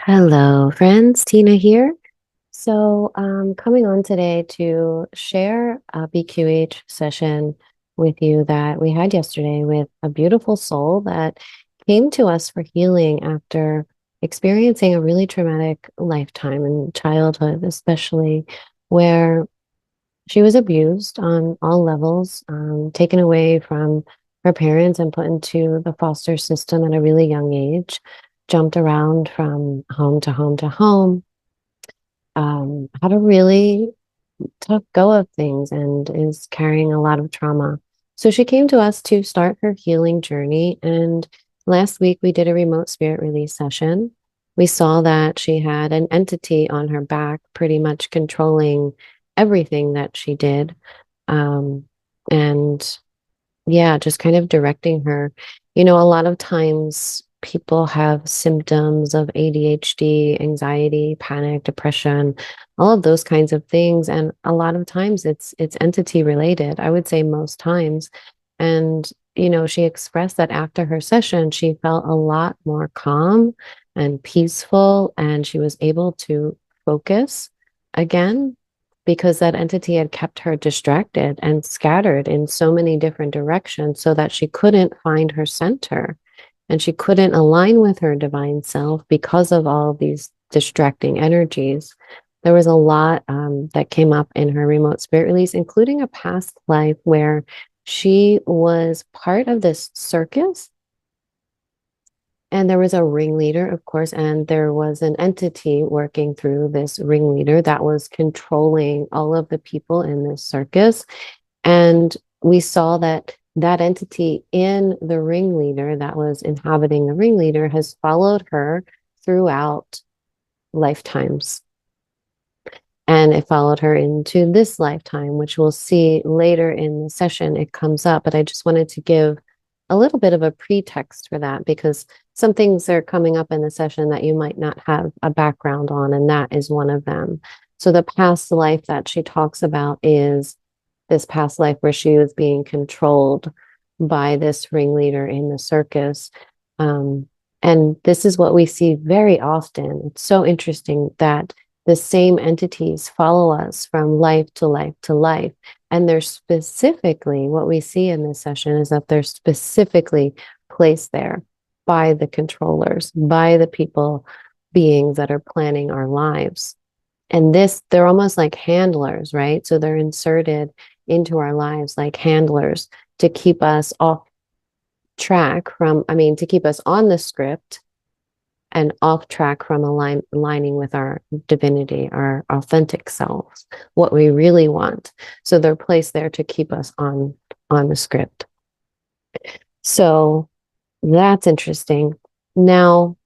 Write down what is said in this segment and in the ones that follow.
Hello, friends. Tina here. Coming on today to share a BQH session with you that we had yesterday with a beautiful soul that came to us for healing after experiencing a really traumatic lifetime in childhood, especially where she was abused on all levels, taken away from her parents and put into the foster system at a really young age, jumped around from home to home to home, had a really tough go of things and is carrying a lot of trauma. So she came to us to start her healing journey. And last week we did a remote spirit release session. We saw that she had an entity on her back, pretty much controlling everything that she did. Um, and yeah, just kind of directing her. A lot of times people have symptoms of ADHD, anxiety, panic, depression, all of those kinds of things. And a lot of times it's entity related. I would say most times. And she expressed that after her session, she felt a lot more calm and peaceful, and she was able to focus again because that entity had kept her distracted and scattered in so many different directions so that she couldn't find her center and she couldn't align with her divine self because of all of these distracting energies. There was a lot that came up in her remote spirit release, including a past life where she was part of this circus. And there was a ringleader, of course, and there was an entity working through this ringleader that was controlling all of the people in this circus. And we saw that that entity in the ringleader that was inhabiting the ringleader has followed her throughout lifetimes. And it followed her into this lifetime, which we'll see later in the session. It comes up, but I just wanted to give a little bit of a pretext for that because some things are coming up in the session that you might not have a background on, and that is one of them. So the past life that she talks about is this past life where she was being controlled by this ringleader in the circus. And this is what we see very often. It's so interesting that the same entities follow us from life to life to life. And they're specifically, what we see in this session is that they're specifically placed there by the controllers, by the people, beings that are planning our lives. And they're almost like handlers, right? So they're inserted into our lives like handlers to keep us off track to keep us on the script and off track from aligning with our divinity, our authentic selves, what we really want. So they're placed there to keep us on the script. So that's interesting. Now,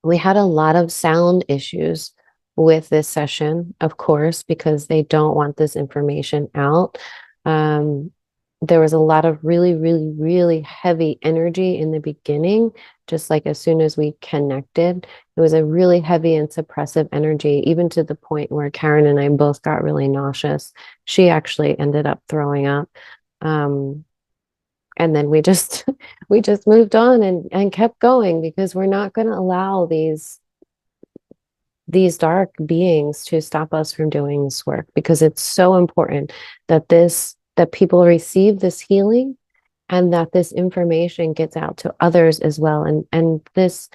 we had a lot of sound issues with this session, of course, because they don't want this information out. There was a lot of really, really, really heavy energy in the beginning, just like as soon as we connected. It was a really heavy and suppressive energy, even to the point where Karen and I both got really nauseous. She actually ended up throwing up. And then we just we just moved on and kept going because we're not going to allow these dark beings to stop us from doing this work, because it's so important that that people receive this healing and that this information gets out to others as well. And this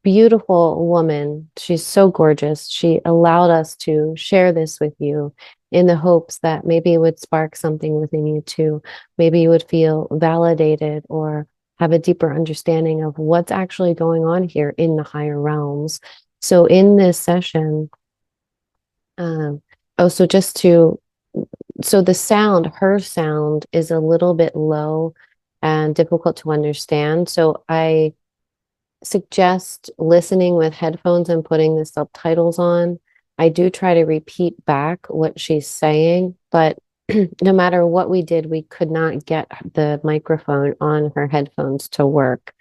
beautiful woman, she's so gorgeous. She allowed us to share this with you in the hopes that maybe it would spark something within you too. Maybe you would feel validated or have a deeper understanding of what's actually going on here in the higher realms. So in this session, so the sound, her sound is a little bit low and difficult to understand. So I suggest listening with headphones and putting the subtitles on. I do try to repeat back what she's saying, but no matter what we did, we could not get the microphone on her headphones to work.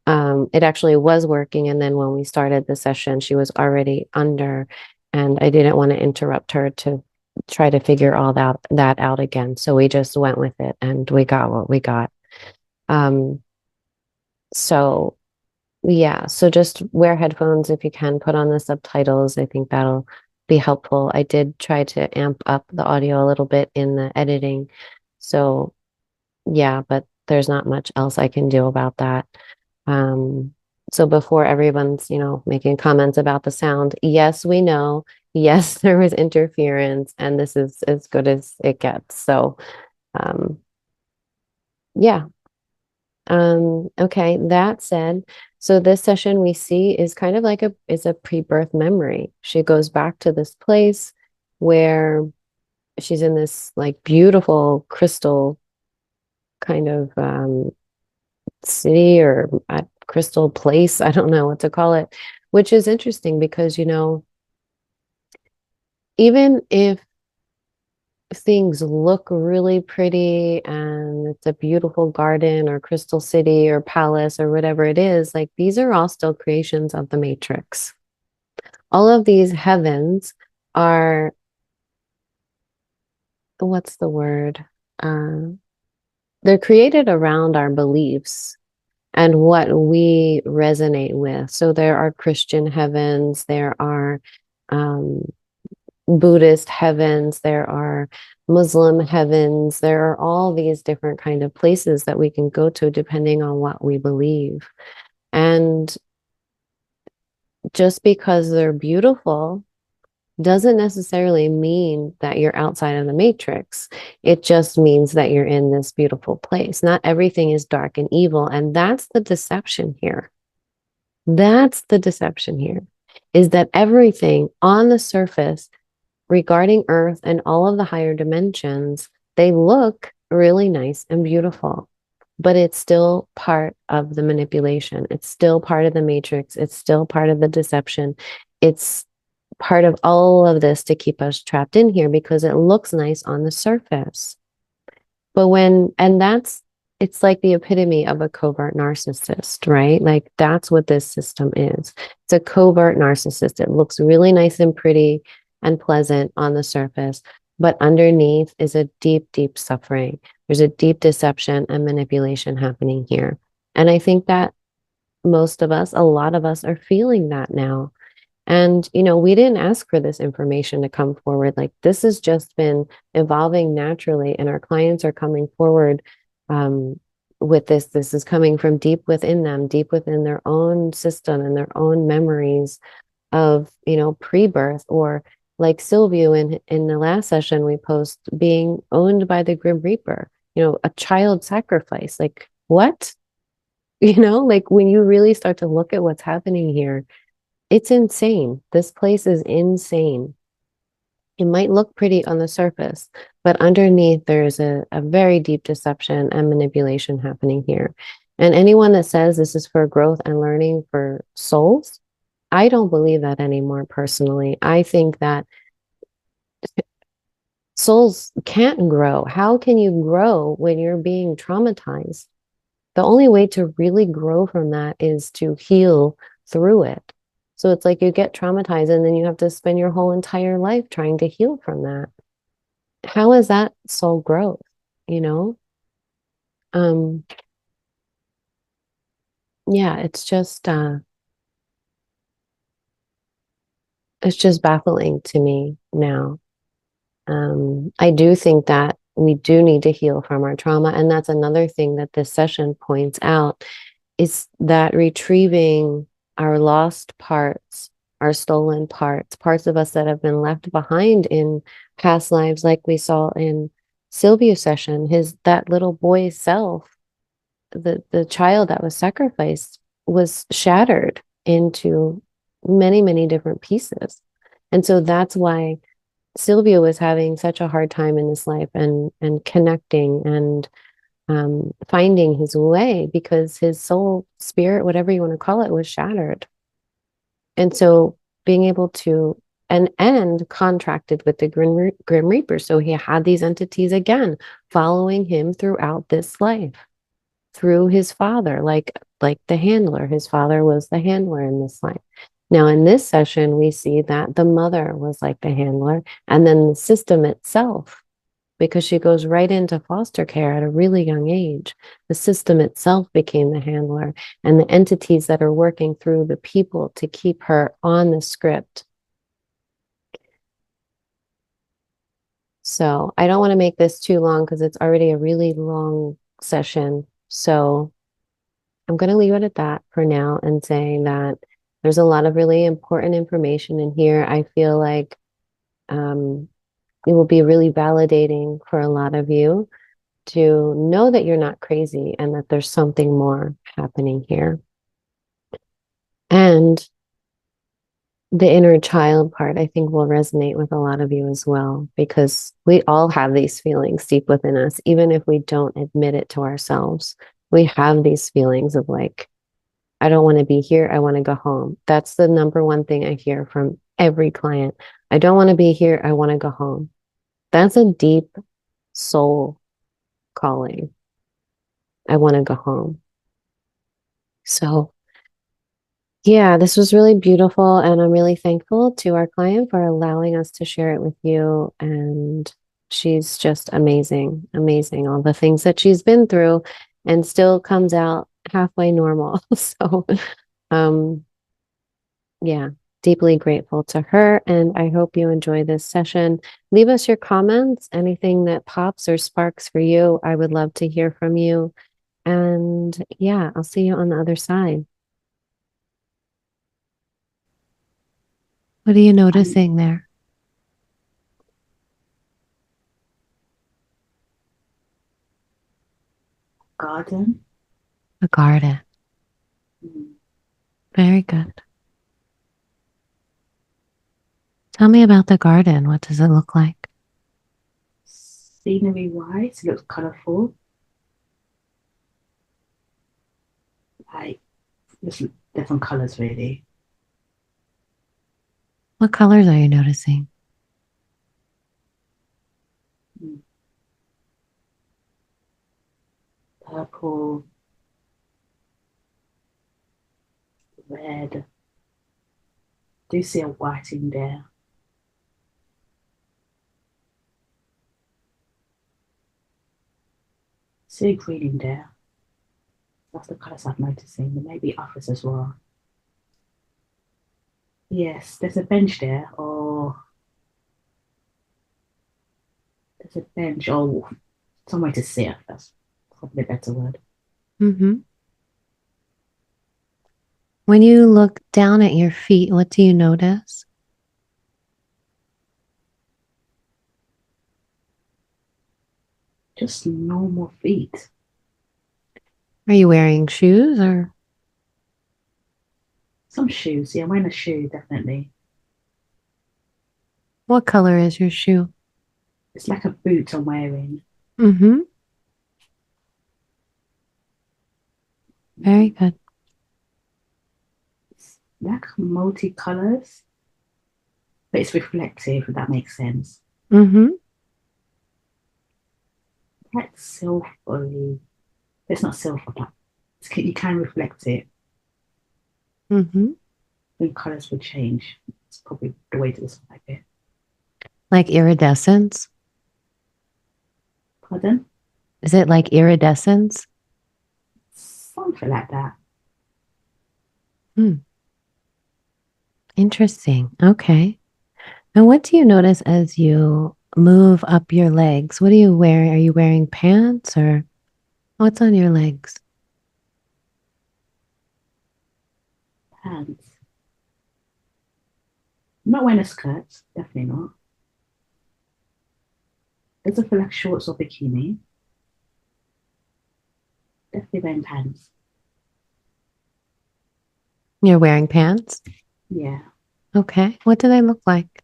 It actually was working, and then when we started the session, she was already under, and I didn't want to interrupt her to try to figure all that out again. So we just went with it, and we got what we got. So Yeah, so just wear headphones if you can, put on the subtitles. I think that'll be helpful. I did try to amp up the audio a little bit in the editing. So, yeah, but there's not much else I can do about that. Um, so before everyone's, making comments about the sound, yes, we know. Yes, there was interference, and this is as good as it gets. So, um, yeah. Okay, that said, so this session we see is kind of like a pre-birth memory. She goes back to this place where she's in this like beautiful crystal kind of city or a crystal place. I don't know what to call it, which is interesting because, even if things look really pretty and it's a beautiful garden or crystal city or palace or whatever it is, like these are all still creations of the matrix. All of these heavens are, what's the word? Uh, they're created around our beliefs and what we resonate with. So there are Christian heavens, there are um, Buddhist heavens, there are Muslim heavens, there are all these different kind of places that we can go to depending on what we believe. And just because they're beautiful doesn't necessarily mean that you're outside of the matrix. It just means that you're in this beautiful place. Not everything is dark and evil. And that's the deception here. That's the deception here, is that everything on the surface regarding Earth and all of the higher dimensions, they look really nice and beautiful, but it's still part of the manipulation. It's still part of the matrix. It's still part of the deception. It's part of all of this to keep us trapped in here because it looks nice on the surface. But it's like the epitome of a covert narcissist, right? Like that's what this system is. It's a covert narcissist. It looks really nice and pretty and pleasant on the surface, but underneath is a deep, deep suffering. There's a deep deception and manipulation happening here. And I think that most of us, a lot of us are feeling that now. And, we didn't ask for this information to come forward. Like this has just been evolving naturally, and our clients are coming forward with this. This is coming from deep within them, deep within their own system and their own memories of, pre-birth, or like Silvio in the last session we post being owned by the Grim Reaper, a child sacrifice. Like what? Like when you really start to look at what's happening here, it's insane. This place is insane. It might look pretty on the surface, but underneath there's a very deep deception and manipulation happening here. And anyone that says this is for growth and learning for souls, I don't believe that anymore personally. I think that souls can't grow. How can you grow when you're being traumatized? The only way to really grow from that is to heal through it. So it's like you get traumatized and then you have to spend your whole entire life trying to heal from that. How is that soul growth? You know? Um, yeah, it's just baffling to me now. I do think that we do need to heal from our trauma. And that's another thing that this session points out, is that retrieving our lost parts, our stolen parts, parts of us that have been left behind in past lives, like we saw in Sylvia's session, that little boy's self, the child that was sacrificed, was shattered into many, many different pieces. And so that's why Sylvia was having such a hard time in his life and connecting and finding his way, because his soul, spirit, whatever you want to call it, was shattered. And so being able to and contracted with the Grim Reaper. So he had these entities again following him throughout this life through his father, like the handler. His father was the handler in this life. Now, in this session, we see that the mother was like the handler, and then the system itself because she goes right into foster care at a really young age. The system itself became the handler, and the entities that are working through the people to keep her on the script. So I don't want to make this too long because it's already a really long session. So I'm going to leave it at that for now and saying that there's a lot of really important information in here. I feel like it will be really validating for a lot of you to know that you're not crazy and that there's something more happening here. And the inner child part, I think, will resonate with a lot of you as well, because we all have these feelings deep within us, even if we don't admit it to ourselves. We have these feelings of like, I don't want to be here. I want to go home. That's the number one thing I hear from every client. I don't want to be here. I want to go home. That's a deep soul calling. I want to go home. So, yeah, this was really beautiful. And I'm really thankful to our client for allowing us to share it with you. And she's just amazing, amazing. All the things that she's been through and still comes out halfway normal. So, um, yeah, deeply grateful to her. And I hope you enjoy this session. Leave us your comments, anything that pops or sparks for you. I would love to hear from you. And yeah, I'll see you on the other side. What are you noticing there? Garden. A garden. Mm. Very good. Tell me about the garden. What does it look like? Scenery wise, it looks colourful. Like just different colours really. What colors are you noticing? Mm. Purple, red. Do see a white in there. See a green in there. That's the colours I'm noticing. There may be others as well. Yes, there's a bench there, or there's a bench, or somewhere to sit. That's probably a better word. Mm-hmm. When you look down at your feet, what do you notice? Just normal feet. Are you wearing shoes or Some shoes. Yeah, I'm wearing a shoe, definitely. what color is your shoe? It's like a boot I'm wearing. Mm-hmm. Very good. It's like multicolours, but it's reflective, if that makes sense. Mm-hmm. Like silvery. It's not silver, but you can reflect it. Mm-hmm. When colours will change. It's probably the way to describe it. Like iridescence? Pardon? Is it like iridescence? Something like that. Hmm. Interesting. Okay. And what do you notice as you move up your legs? What are you wearing? Are you wearing pants or what's on your legs? Pants. I'm not wearing a skirt, definitely not. Doesn't feel like shorts or bikini. Definitely wearing pants. You're wearing pants? Yeah. Okay. What do they look like?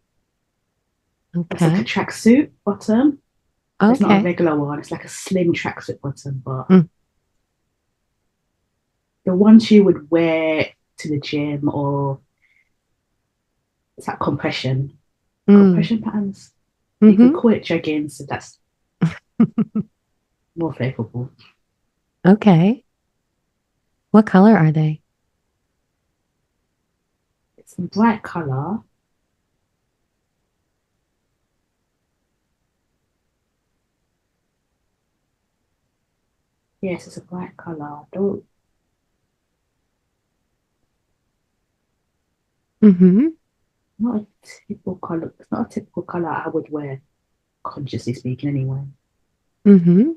It's like a Okay. tracksuit bottom. It's not a Okay. regular one. It's like a slim tracksuit bottom, but Mm, the ones you would wear to the gym, or it's like mm, compression pants. You could mm-hmm. call it jeggings, so that's more favorable. Okay. What color are they? It's a bright color. Yes, it's a bright color. I don't Mm-hmm. not a typical color. It's not a typical color I would wear, consciously speaking, anyway. Mm-hmm.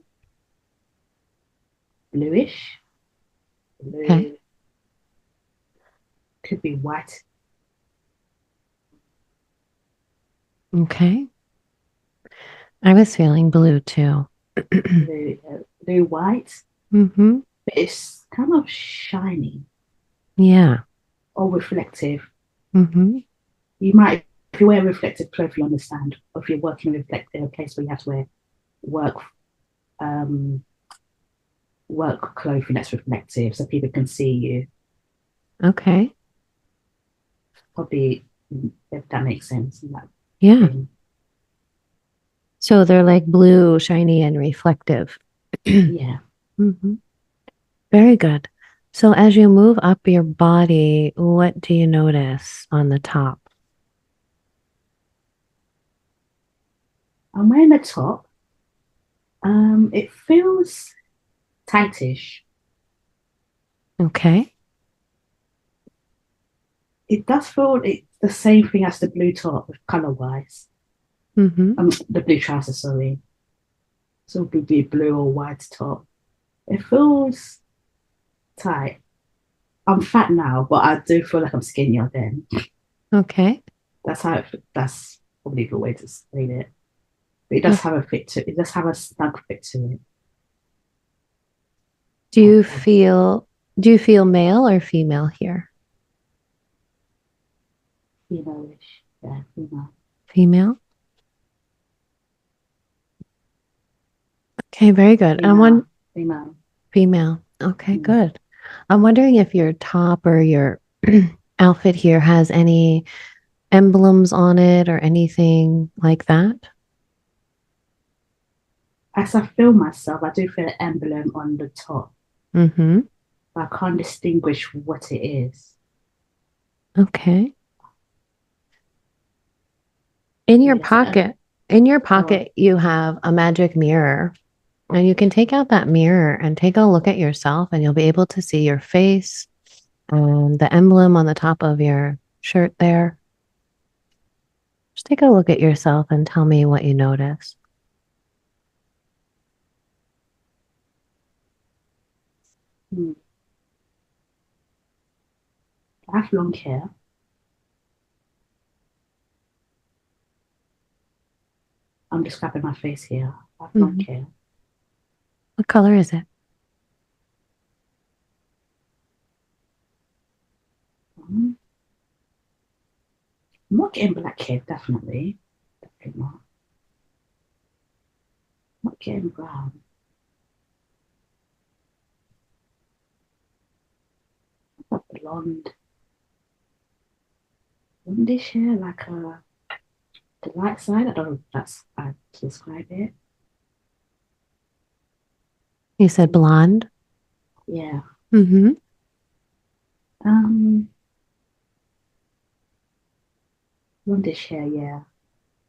Bluish, Okay. blue, could be white, Okay. I was feeling blue too. blue, white. Mm-hmm. But it's kind of shiny Yeah. or reflective. Mm-hmm. You might, if you wear reflective clothes, you understand. Or if you're working in a place where you have to wear work um, work clothing that's reflective so people can see you. Okay. Probably, if that makes sense. That Yeah. thing. So they're like blue, shiny, and reflective. Yeah. Mm-hmm. Very good. So as you move up your body, what do you notice on the top? I'm wearing a top. It feels tightish. Okay. It does feel it's the same thing as the blue top, color wise. Mm-hmm. The blue trousers, sorry. So it could be blue or white top. It feels tight. I'm fat now, but I do feel like I'm skinnier then. Okay. That's probably the way to explain it. But it does Okay. have a fit to it. It does have a snug fit to it. Do Like you feel do you feel male or female here? female-ish. Yeah, female. Female? Okay, very good. I want Female. Female. female. Okay, Mm. good. I'm wondering if your top or your outfit here has any emblems on it or anything like that. As I feel myself, I do feel an emblem on the top, Mm-hmm. but I can't distinguish what it is. Okay. In your Maybe that's a pocket, in your go on. pocket, you have a magic mirror. And you can take out that mirror and take a look at yourself, and you'll be able to see your face and the emblem on the top of your shirt there. Just take a look at yourself and tell me what you notice. Hmm. I have long hair. I'm describing my face here. I have long Mhm. hair. What color is it? I'm not getting black hair, definitely. Definitely not. I'm not getting brown. I've got blondish hair, like the light side. I don't know if that's how to describe it. You said blonde. Yeah. Mm-hmm. Um, blondish hair, yeah.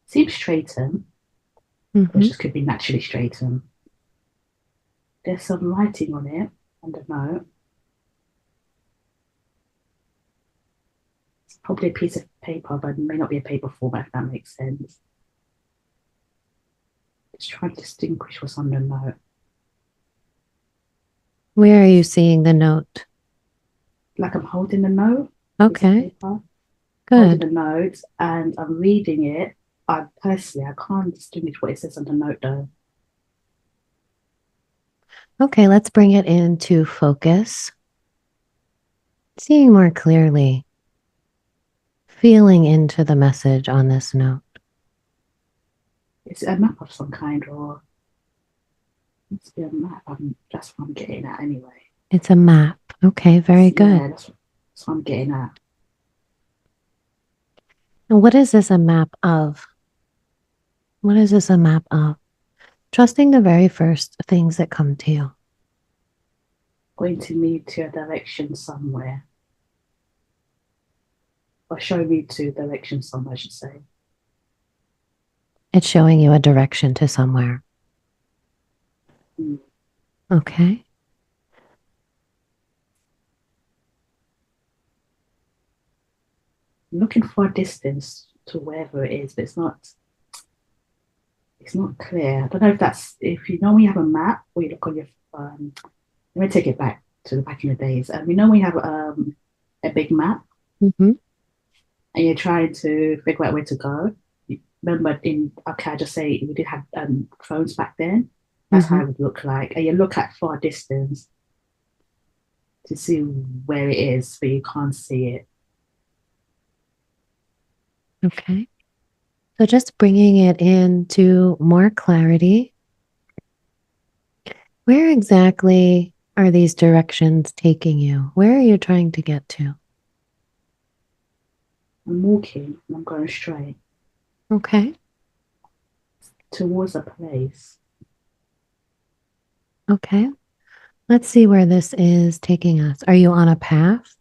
Seems straighten, or Mm-hmm. just could be naturally straighten. There's some writing on it, on the note. It's probably a piece of paper, but it may not be a paper format, if that makes sense. Just trying to distinguish what's on the note. Where are you seeing the note? Like I'm holding the note, piece of Okay, paper, holding good. the note, and I'm reading it. I can't distinguish what it says on the note though. Okay, let's bring it into focus. Seeing more clearly, feeling into the message on this note. It's a map of some kind, or it's be a map. That's what I'm getting at anyway. It's a map. Okay, very good. Yeah, that's what I'm getting at. And what is this a map of? What is this a map of? Trusting the very first things that come to you. Going to me to a direction somewhere, or show me to a direction somewhere, I should say. It's showing you a direction to somewhere. Mm. Okay. looking for a distance to wherever it is, but it's not clear. I don't know if that's if you know when you have a map where you look on your let me take it back to the back in the days. You know when you have a big map Hmm. and you're trying to figure out where to go. Remember in okay, I just say we did have phones back then. That's how Hmm. it would look like. And you look at far distance to see where it is, but you can't see it. Okay. So just bringing it into more clarity. Where exactly are these directions taking you? Where are you trying to get to? I'm walking and I'm going straight Okay. towards a place. Okay. Let's see where this is taking us. Are you on a path?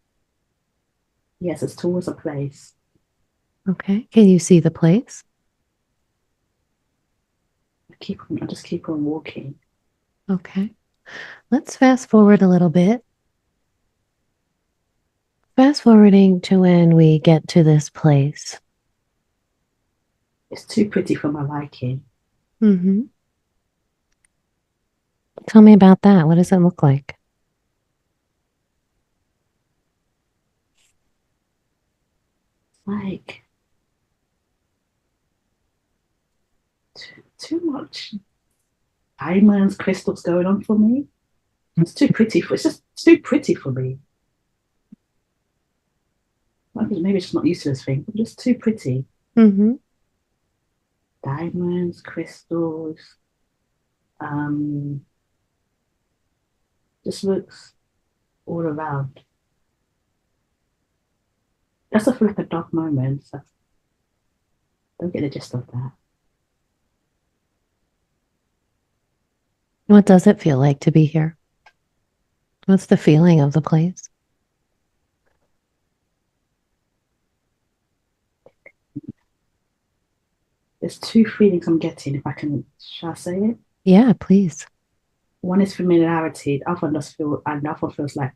Yes, it's towards a place. Okay. Can you see the place? I just keep on walking. Okay. Let's fast forward a little bit. Fast forwarding to when we get to this place. It's too pretty for my liking. Hmm. Tell me about that. What does it look like? Like too much diamonds, crystals going on for me. It's too pretty for. It's just too pretty for me. Maybe it's just not used to this thing. But just too pretty. Hmm. Diamonds, crystals. Um, just looks all around. That's a feel like a dark moment. So I don't get the gist of that. What does it feel like to be here? What's the feeling of the place? There's two feelings I'm getting. If I can, shall I say it? Yeah, please. One is familiarity. The other one does feel, and the other one feels like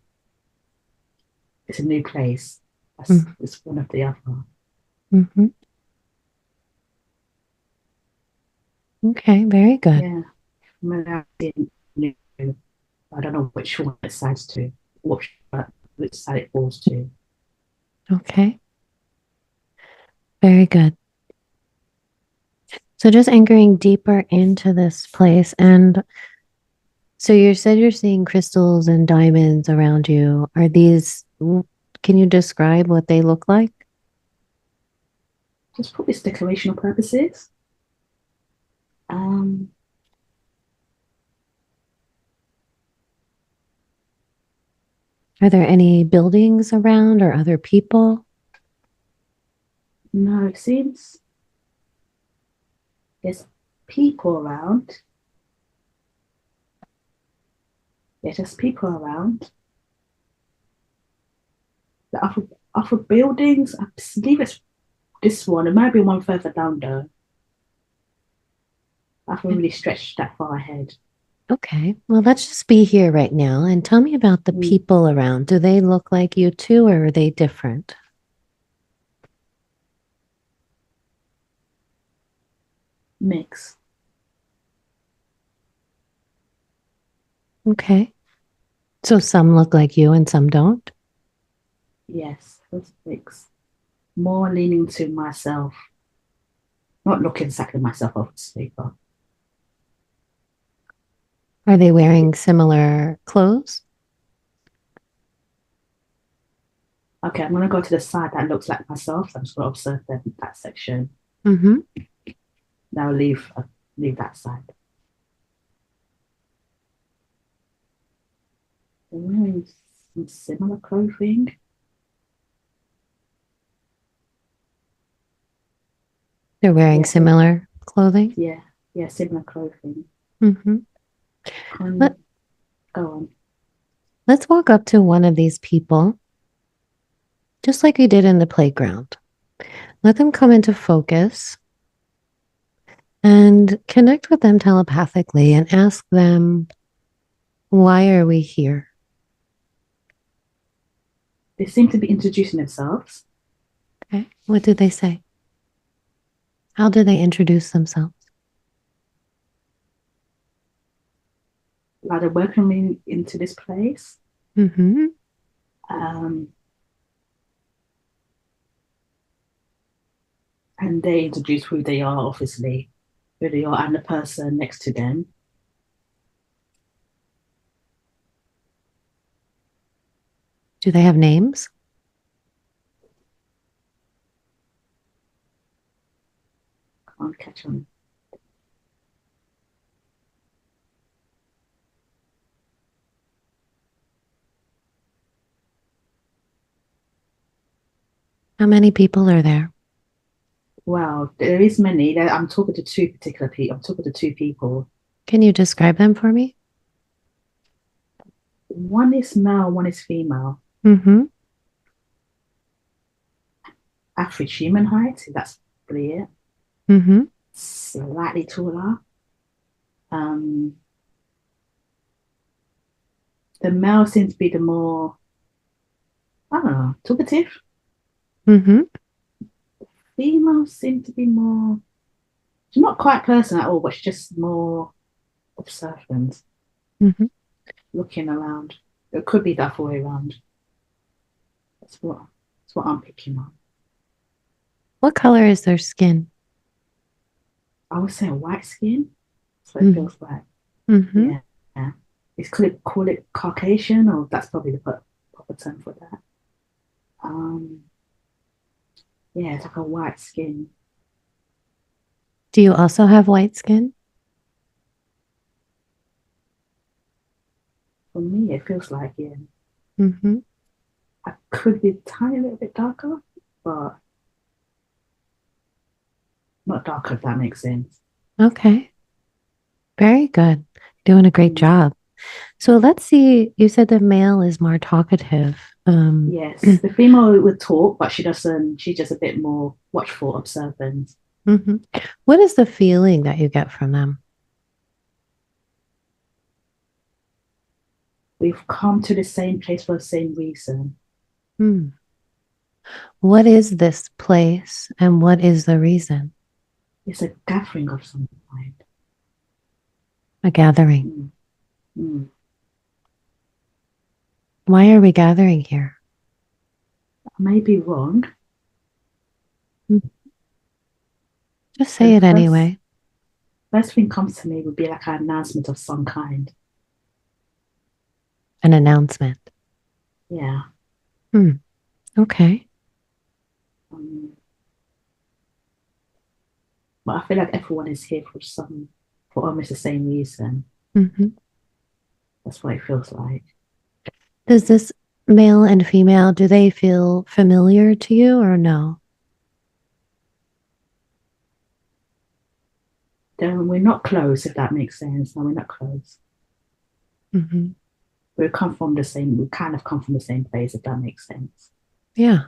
it's a new place. That's Mm-hmm. it's one of the other. Mm-hmm. Okay, very good. Yeah, familiarity and new. I don't know which one it sides to, what which side it falls to. Okay, very good. So just anchoring deeper into this place. And so you said you're seeing crystals and diamonds around you. Are these, can you describe what they look like? Just for this decorational purposes. Um, Are there any buildings around or other people? no, it seems there's people around. Yeah, there's people around. The other buildings, I believe it's this one. It might be one further down though. I haven't really stretched that far ahead. Okay, well, let's just be here right now and tell me about the Mm, people around. Do they look like you too, or are they different? mix. Okay, so some look like you and some don't. Yes, let's mix. More leaning to myself, not looking exactly myself, obviously, but Are they wearing similar clothes? okay, I'm gonna go to the side that looks like myself. So I'm just gonna observe that section. Mm-hmm. Now leave that side. They're wearing some similar clothing. They're wearing Yeah, similar clothing. yeah, yeah, similar clothing. Mm-hmm. Let, Can go on. let's walk up to one of these people, just like we did in the playground. Let them come into focus and connect with them telepathically and ask them, why are we here? They seem to be introducing themselves. Okay. What did they say? How did they introduce themselves? Like they're welcoming me into this place. Mm-hmm. Um, and they introduce who they are, obviously, who they are, and the person next to them. Do they have names? Can't catch on. How many people are there? Wow, there is many. I'm talking to two particular people. I'm talking to two people. Can you describe them for me? One is male, one is female. Mm-hmm. Average human height, that's really it. Mm-hmm. Slightly taller. Um, the male seems to be the more, I don't know, talkative. Mm-hmm. Female seems to be more, she's not quite person at all, but she's just more observant, Mm-hmm. looking around. It could be the other way around. That's what that's what I'm picking up. What color is their skin? I would say white skin. So it Mm-hmm. feels like, Mm-hmm. yeah. Yeah. It's call it Caucasian, or that's probably the proper term for that. Um, yeah, it's like a white skin. Do you also have white skin? For me, it feels like, yeah, Mm-hmm. I could be a tiny little bit darker, but not darker if that makes sense. Okay. Very good. Doing a great Mm. job. So let's see. You said the male is more talkative. Yes, the female would talk, but she doesn't. She's just a bit more watchful, observant. Mhm. What is the feeling that you get from them? We've come to the same place for the same reason. Hmm. What is this place and what is the reason? It's a gathering of some kind. A gathering. Mm. Mm. Why are we gathering here? I may be wrong. Hmm. Just The say it first anyway. first thing comes to me would be like an announcement of some kind. An announcement. Yeah. Hmm. Okay. Um, but I feel like everyone is here for almost the same reason. Mhm. That's what it feels like. Does this male and female, do they feel familiar to you or no? Then we're not close, if that makes sense. No, we're not close. Mhm. We kind of come from the same place, if that makes sense. Yeah.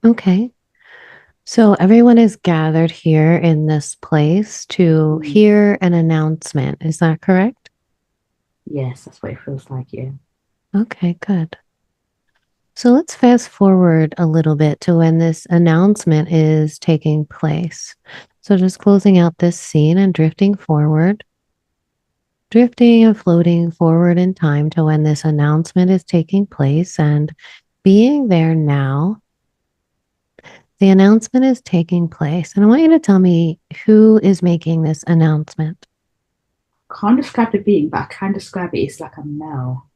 Okay. So everyone is gathered here in this place to Mm. hear an announcement. Is that correct? Yes, that's what it feels like, yeah. Okay, good. So let's fast forward a little bit to when this announcement is taking place. So just closing out this scene and drifting and floating forward in time to when this announcement is taking place and being there now. The announcement is taking place. And I want you to tell me who is making this announcement. Can't describe the being, but I can describe it as like a male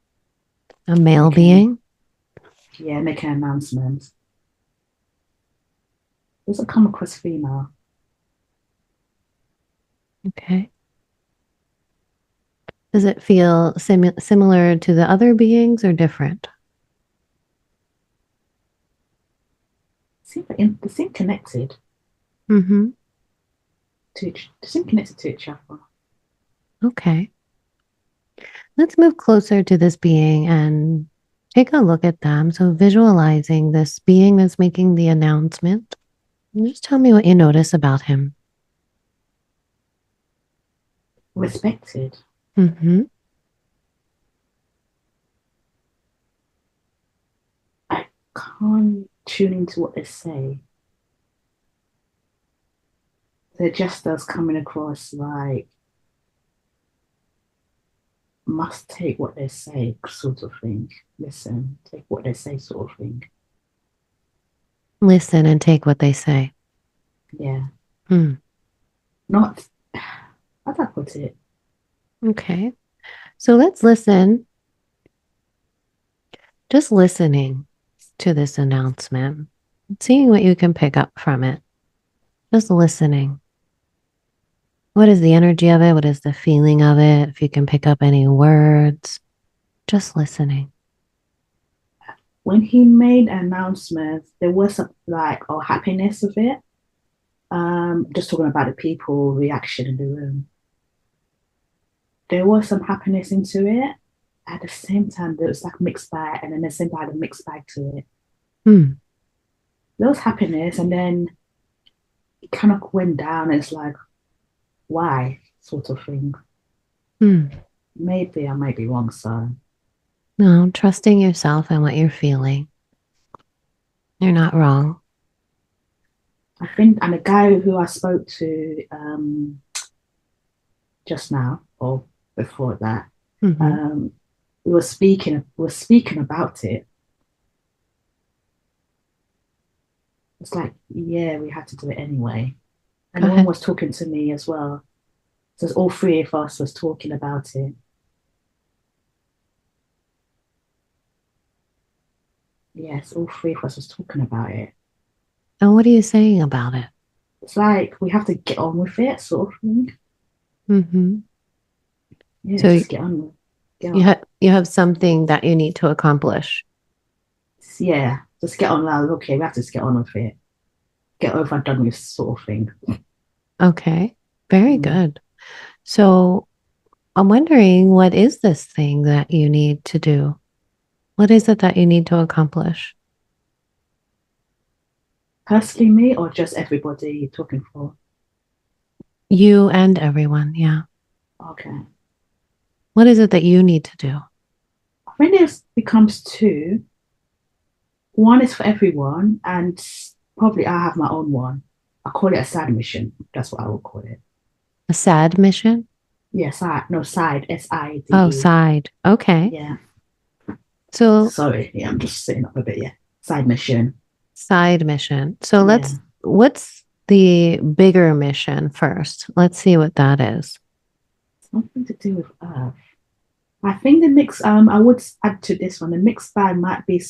A male making, being? yeah, making an announcement. Doesn't come across female. Okay. Does it feel similar to the other beings or different? They seem connected Mm-hmm. they seem connected to each other. Okay. Let's move closer to this being and take a look at them. So, visualizing this being that's making the announcement. And just tell me what you notice about him. Respected. Mm-hmm. I can't. tuning to what they say. They're just as coming across like must take what they say sort of thing. Listen, take what they say sort of thing. Listen and take what they say. Yeah. Hmm. Not how do I put it? Okay. So let's listen, just listening to this announcement, seeing what you can pick up from it. Just listening. What is the energy of it? What is the feeling of it? If you can pick up any words, just listening. When he made an announcement, there was a, like happiness of it. Just talking about the people reaction in the room. There was some happiness into it. At the same time, there was like mixed bag, and then the same time, had a mixed bag to it. Hmm. There was happiness, and then it kind of went down. And it's like, why, sort of thing. Hmm. Maybe I might be wrong, so No, trusting yourself and what you're feeling. You're not wrong. I think, and the guy who I spoke to just now or before that, Mm-hmm. we were speaking about it. It's like, yeah, we had to do it anyway. And Go the one ahead. was talking to me as well. So all three of us was talking about it. Yes, all three of us was talking about it. And what are you saying about it? It's like we have to get on with it, sort of thing. Mm-hmm. Yeah, So just get on. Get you on. have something that you need to accomplish. Yeah, just get on. Like, okay, we have to just get on with it. Get over and done with, sort of thing. Okay. Very Mm. good. So I'm wondering, what is this thing that you need to do? What is it that you need to accomplish? Personally, me or just everybody you're talking for? You and everyone. Yeah. Okay. What is it that you need to do? When it becomes two, one is for everyone, and probably I have my own one. I call it a side mission. That's what I will call it. A sad mission? Yeah, side. No, side. Oh, SIDE. side. Okay. Yeah. So Sorry. Yeah, I'm just sitting up a bit. Yeah. Side mission. side mission. So Yeah. what's the bigger mission first? Let's see what that is. Something to do with Earth. I think the mix. I would add to this one. The mixed bag might be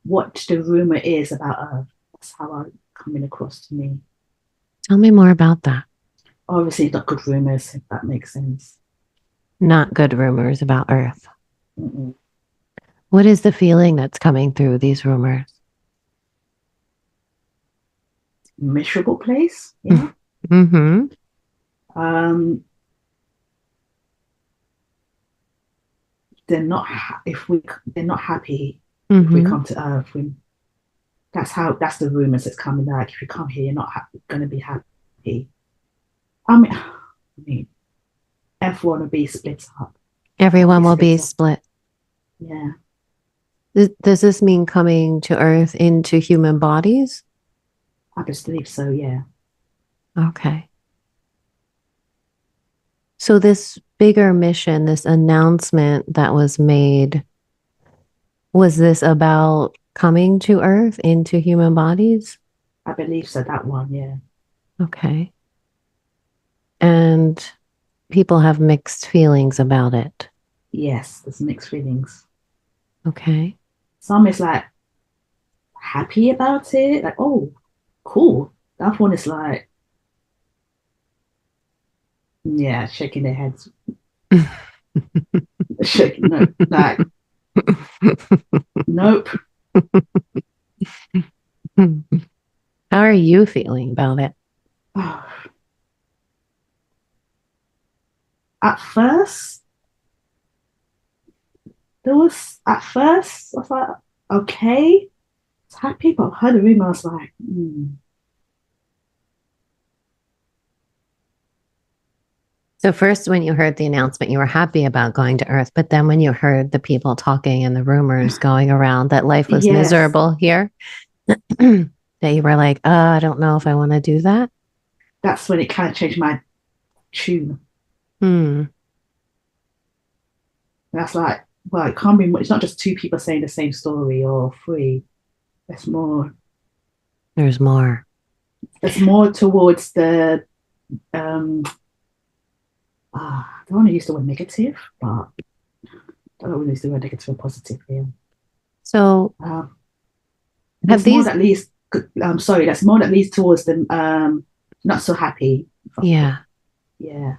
what the rumor is about Earth. That's how I'm coming across to me. Tell me more about that. Obviously, not good rumors, if that makes sense. Not good rumors about Earth. Mm-mm. What is the feeling that's coming through these rumors? Miserable place. Yeah. Mm-hmm. Um, they're not if we they're not happy if we Mm-hmm. come to Earth. That's the rumors that's coming. Like if you come here, you're not going to be happy. I mean, everyone will be split up. I'll be Everyone will be split up. split. Yeah, Does this mean coming to Earth into human bodies? I just believe so. Yeah. Okay. So this bigger mission, this announcement that was made, was this about coming to Earth into human bodies? I believe so. That one. Yeah. Okay. And people have mixed feelings about it. Yes. There's mixed feelings. Okay. Some is like happy about it, like oh, cool. That one is like yeah, shaking their heads, shaking no, like nope. How are you feeling about it? At first, at first I was like, okay, it's happy, but I heard the rumor, I was like, So first, when you heard the announcement, you were happy about going to Earth, but then when you heard the people talking and the rumors going around that life was yes, miserable here, that you were like, I don't know if I want to do that? That's when it kind of changed my tune. Hmm. That's like, well, it can't be. It's not just two people saying the same story or three. It's more. There's more. It's more towards the. Um, I don't want to use the word negative, but I don't want to use the word negative or positive here. So Um, have there's more these, that leads. I'm sorry. That's more that leads towards the not so happy. yeah. Yeah,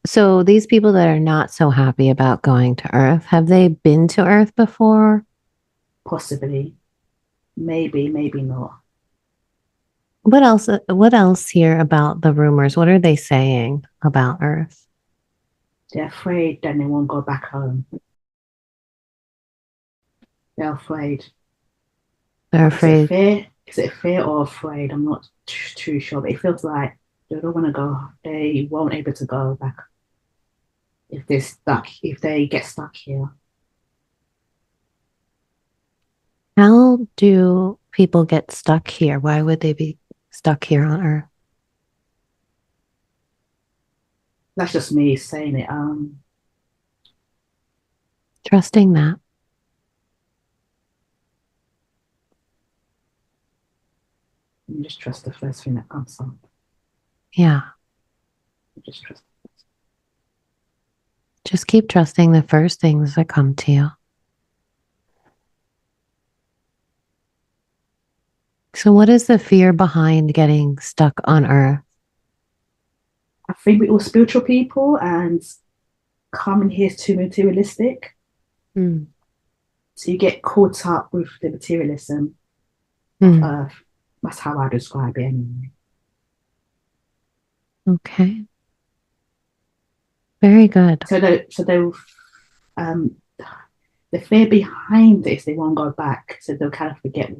So these people that are not so happy about going to Earth, have they been to Earth before? possibly. Maybe, maybe not. What else here about the rumors? What are they saying about Earth? They're afraid then they won't go back home. They're afraid. They're Is it afraid. fear? Is it fear or afraid? I'm not too sure, but it feels like they don't want to go. They won't able to go back if they're stuck. If they get stuck here, How do people get stuck here? Why would they be stuck here on Earth? that's just me saying it. Trusting that. You just trust the first thing that comes up. Yeah. You just trust. Just keep trusting the first things that come to you. So, what is the fear behind getting stuck on Earth? I think we're all spiritual people, and coming here is too materialistic. Hmm. So you get caught up with the materialism of Hmm. Earth. That's how I describe it anyway. Okay. Very good. So they um the fear behind this, they won't go back. So they'll kind of forget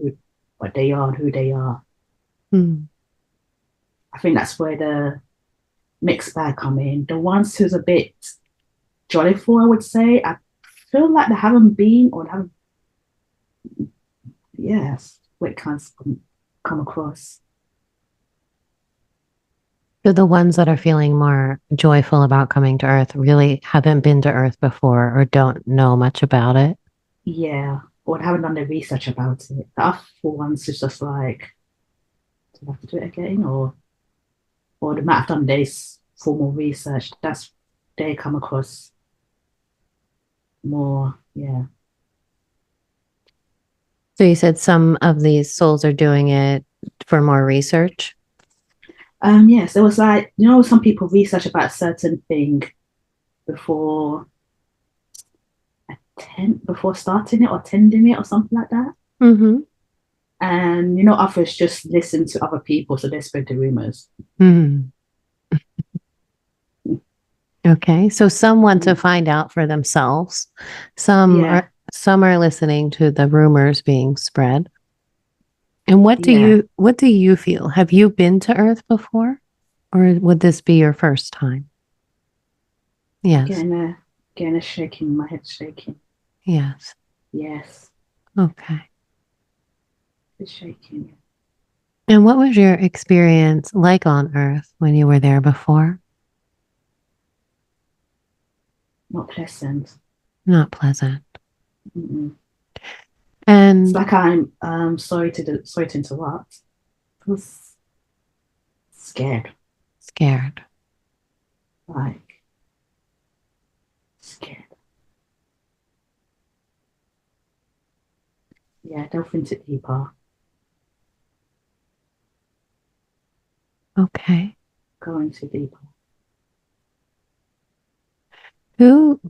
what they are and who they are. Hmm. I think that's where the mixed bag come in. The ones who's a bit joyful, I would say, I feel like they haven't been or haven't, yes, what it kind of come across. So, the ones that are feeling more joyful about coming to Earth really haven't been to Earth before or don't know much about it. Yeah, or haven't done the research about it. The other ones is just like, do I have to do it again? Or they might have done this formal research. That's they come across more, yeah. So, you said some of these souls are doing it for more research. Yes, there was like, some people research about a certain thing before before starting it or attending it or something like that. Mm-hmm. And others just listen to other people, so they spread the rumors. Hmm. Okay. So some want to Mm. find out for themselves. Yeah, Some are listening to the rumors being spread. And yeah. what do you feel? Have you been to Earth before? Or would this be your first time? Yes. Getting a shaking, my head shaking. Yes. Yes, Okay. it's shaking. And what was your experience like on Earth when you were there before? Not pleasant. Not pleasant. Mm-mm. It's And like I'm sorry to interrupt. I was scared, scared. like scared. Yeah, delve into deeper. Okay. Go into deeper. Who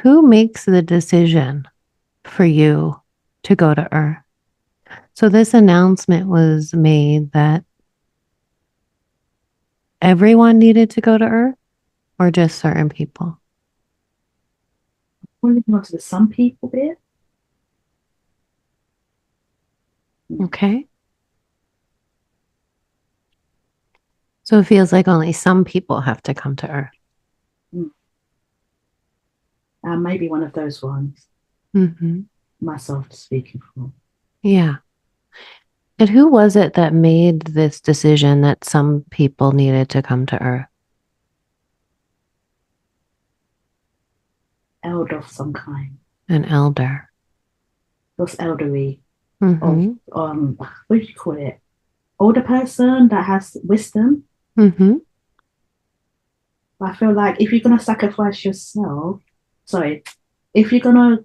who makes the decision for you to go to Earth? So this announcement was made that everyone needed to go to Earth or just certain people? Only on to the some people bit. Mm. Okay. So it feels like only some people have to come to Earth. Mm. Maybe one of those ones. Hmm. Myself speaking for. Yeah. And who was it that made this decision that some people needed to come to Earth? Elder of some kind. An elder. Those elderly of Mm-hmm. what do you call it? Older person that has wisdom. Mm-hmm. I feel like if you're gonna sacrifice yourself, sorry, if you're gonna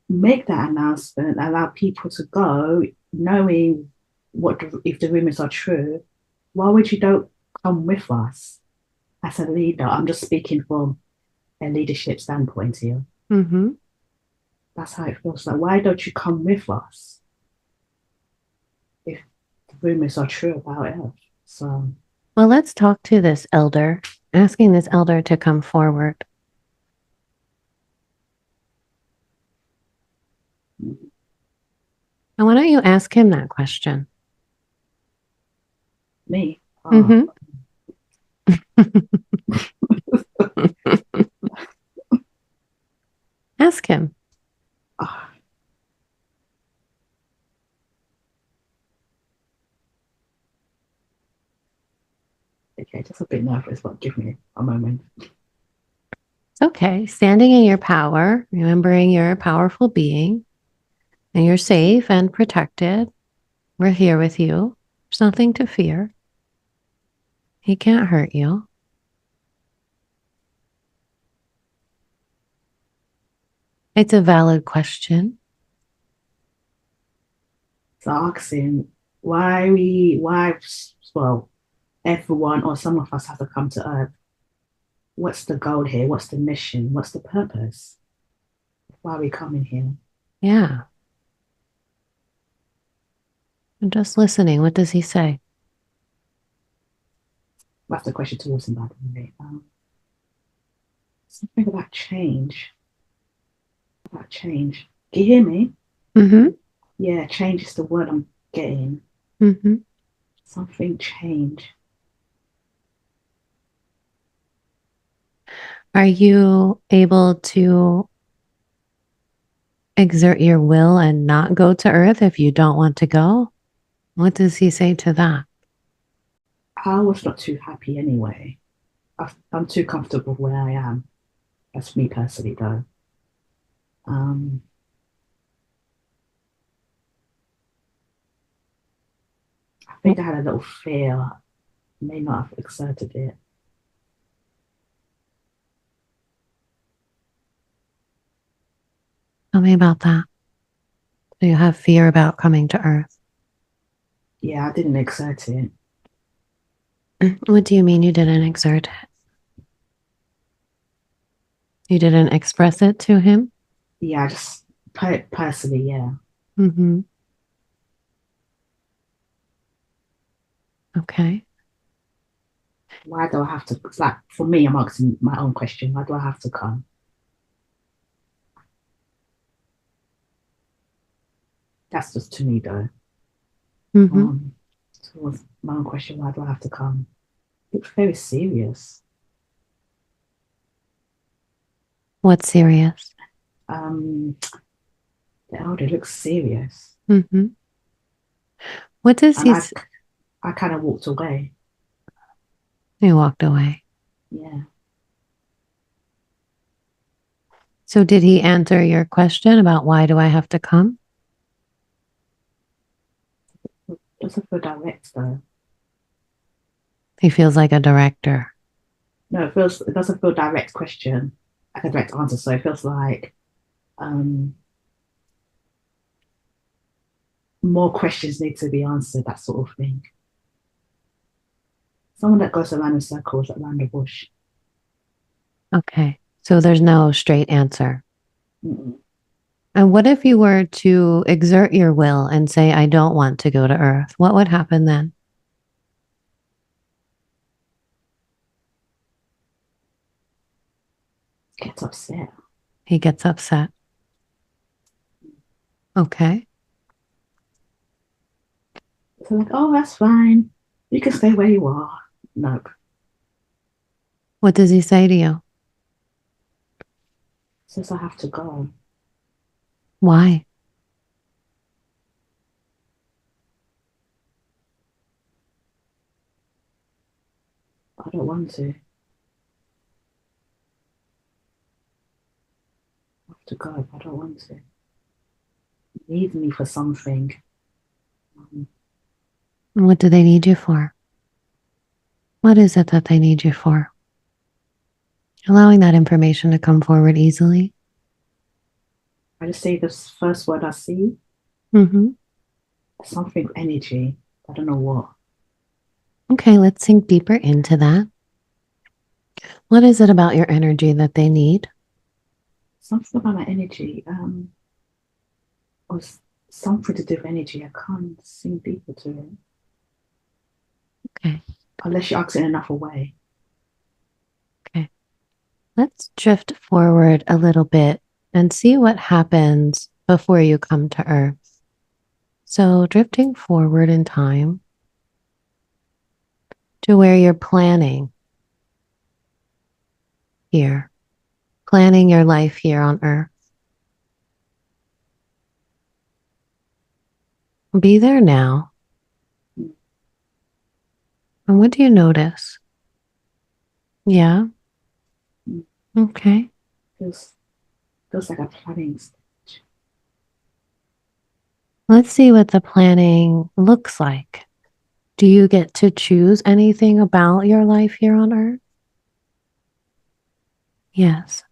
make that announcement, allow people to go, knowing if the rumors are true, why would you don't come with us as a leader? I'm just speaking from a leadership standpoint here. Mm-hmm. That's how it feels like. Why don't you come with us if the rumors are true about it? So Well, let's talk to this elder, asking this elder to come forward. And why don't you ask him that question? me, Mm-hmm. Ask him. oh, okay, just a bit nervous, but give me a moment. It's okay. Standing in your power, remembering you're a powerful being and you're safe and protected. We're here with you. There's nothing to fear. He can't hurt you. It's a valid question. So asking why, well, everyone or some of us have to come to Earth. What's the goal here? What's the mission? What's the purpose? Why are we coming here? Yeah. I'm just listening. What does he say? That's the question towards him, by the way. Something about change. About change. Can you hear me? Mm-hmm. Yeah, change is the word I'm getting. Mm-hmm. Something change. Are you able to exert your will and not go to Earth if you don't want to go? What does he say to that? I was not too happy anyway. I'm too comfortable where I am. That's me personally, though. Um, I think I had a little fear. May not have exerted it. Tell me about that. Do you have fear about coming to Earth? Yeah, I didn't exert it. What do you mean you didn't exert it? You didn't express it to him? Yeah, just personally, yeah. Mm-hmm. Okay. Why do I have to? It's like for me, I'm asking my own question. Why do I have to come? That's just to me, though. Mm-hmm. Um, towards my own question, why do I have to come? It's very serious. What's serious? Um, the elder looks serious, Mm-hmm. What does and he? I kind of walked away. He walked away. Yeah, So did he answer your question about why do I have to come? doesn't feel direct though. He feels like a director. No, it doesn't feel direct question, like a direct answer. So it feels like um more questions need to be answered. That sort of thing. Someone that goes around in circles around the bush. Okay. So there's no straight answer. Mm-mm. And what if you were to exert your will and say, I don't want to go to Earth? What would happen then? Gets upset. He gets upset. Okay. So like, oh, that's fine. You can stay where you are. Nope. What does he say to you? Says I have to go. Why? I don't want to. I have to go. I don't want to. Need me for something. Um, What do they need you for? What is it that they need you for? Allowing that information to come forward easily. I just say this first word I see, Mm-hmm. something energy. I don't know what. Okay, let's sink deeper into that. What is it about your energy that they need? Something about my energy. Or something to do with energy. I can't sing deeper to it Okay, unless you ask it in another way. okay. Let's drift forward a little bit and see what happens before you come to Earth. So, drifting forward in time to where you're planning here, planning your life here on Earth. Be there now. And what do you notice? Yeah. Mm. Okay. Feels feels like a planning stage. Let's see what the planning looks like. Do you get to choose anything about your life here on Earth? Yes.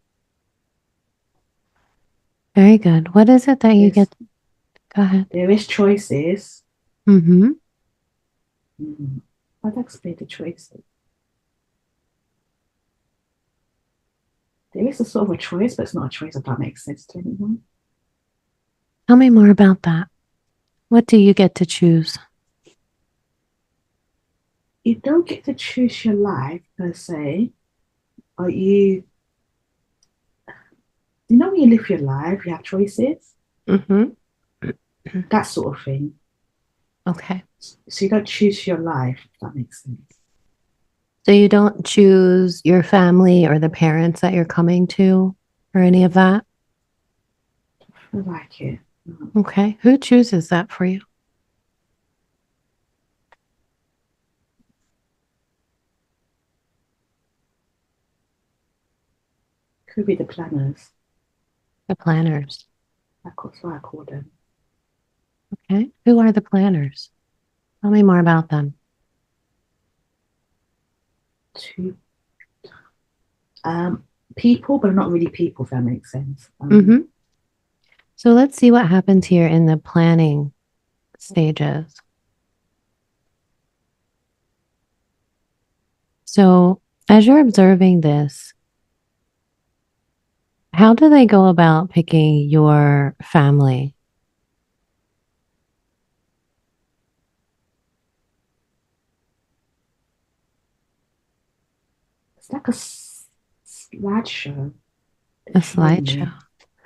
Very good. What is it that you Yes, get? Go ahead. there is choices. Mm-hmm. I'd explain the choices. There is a sort of a choice, but it's not a choice if that makes sense to anyone. Tell me more about that. What do you get to choose? You don't get to choose your life per se. Are you, you know, when you live your life, you have choices, Mm-hmm. that sort of thing. Okay. So you don't choose your life, if that makes sense. So you don't choose your family or the parents that you're coming to or any of that? I like it. Okay. Who chooses that for you? Could be the planners. The planners. That's what I call them. Okay. Who are the planners? Tell me more about them. Two people, but not really people, if that makes sense. Mm-hmm. So let's see what happens here in the planning stages. So as you're observing this, how do they go about picking your family? It's like a slideshow A they're showing slideshow. me.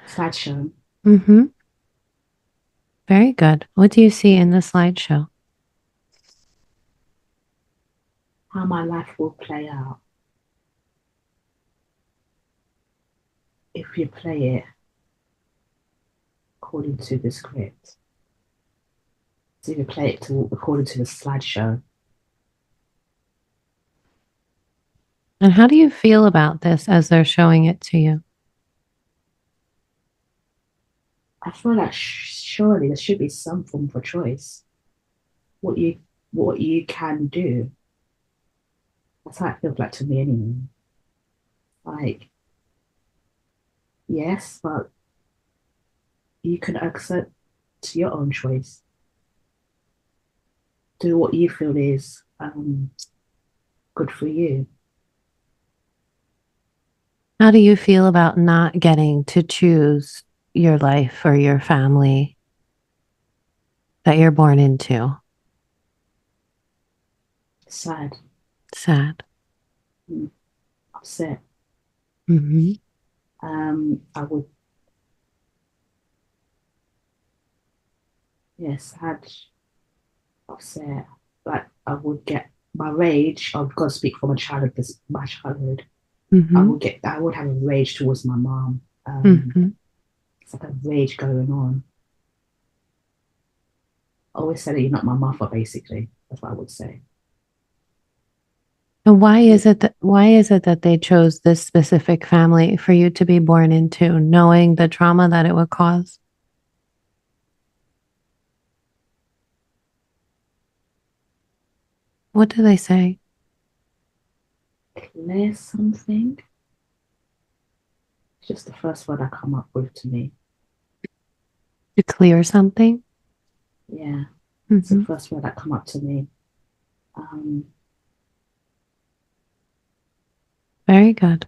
Slideshow. Mm-hmm. Very good. What do you see in the slideshow? How my life will play out if you play it according to the script. So if you play it according to the slideshow, And how do you feel about this as they're showing it to you? I feel like surely there should be some form for choice. What you what you can do. That's how it feels like to me anyway. Like, yes, but you can accept your own choice. Do what you feel is good for you. How do you feel about not getting to choose your life or your family that you're born into? Sad, Sad. upset. Mm-hmm. I would, yes, sad, upset. Like I would get my rage. I've got to speak from a childhood. This my childhood. Mm-hmm. I would have a rage towards my mom. Mm-hmm. It's like a rage going on. I always say that you're not my mother, basically. That's what I would say. And why is it that they chose this specific family for you to be born into, knowing the trauma that it would cause? What do they say? Clear something. It's just the first word I come up with to me. To clear something? Yeah, it's the Hmm. first word that come up to me. Um, Very good.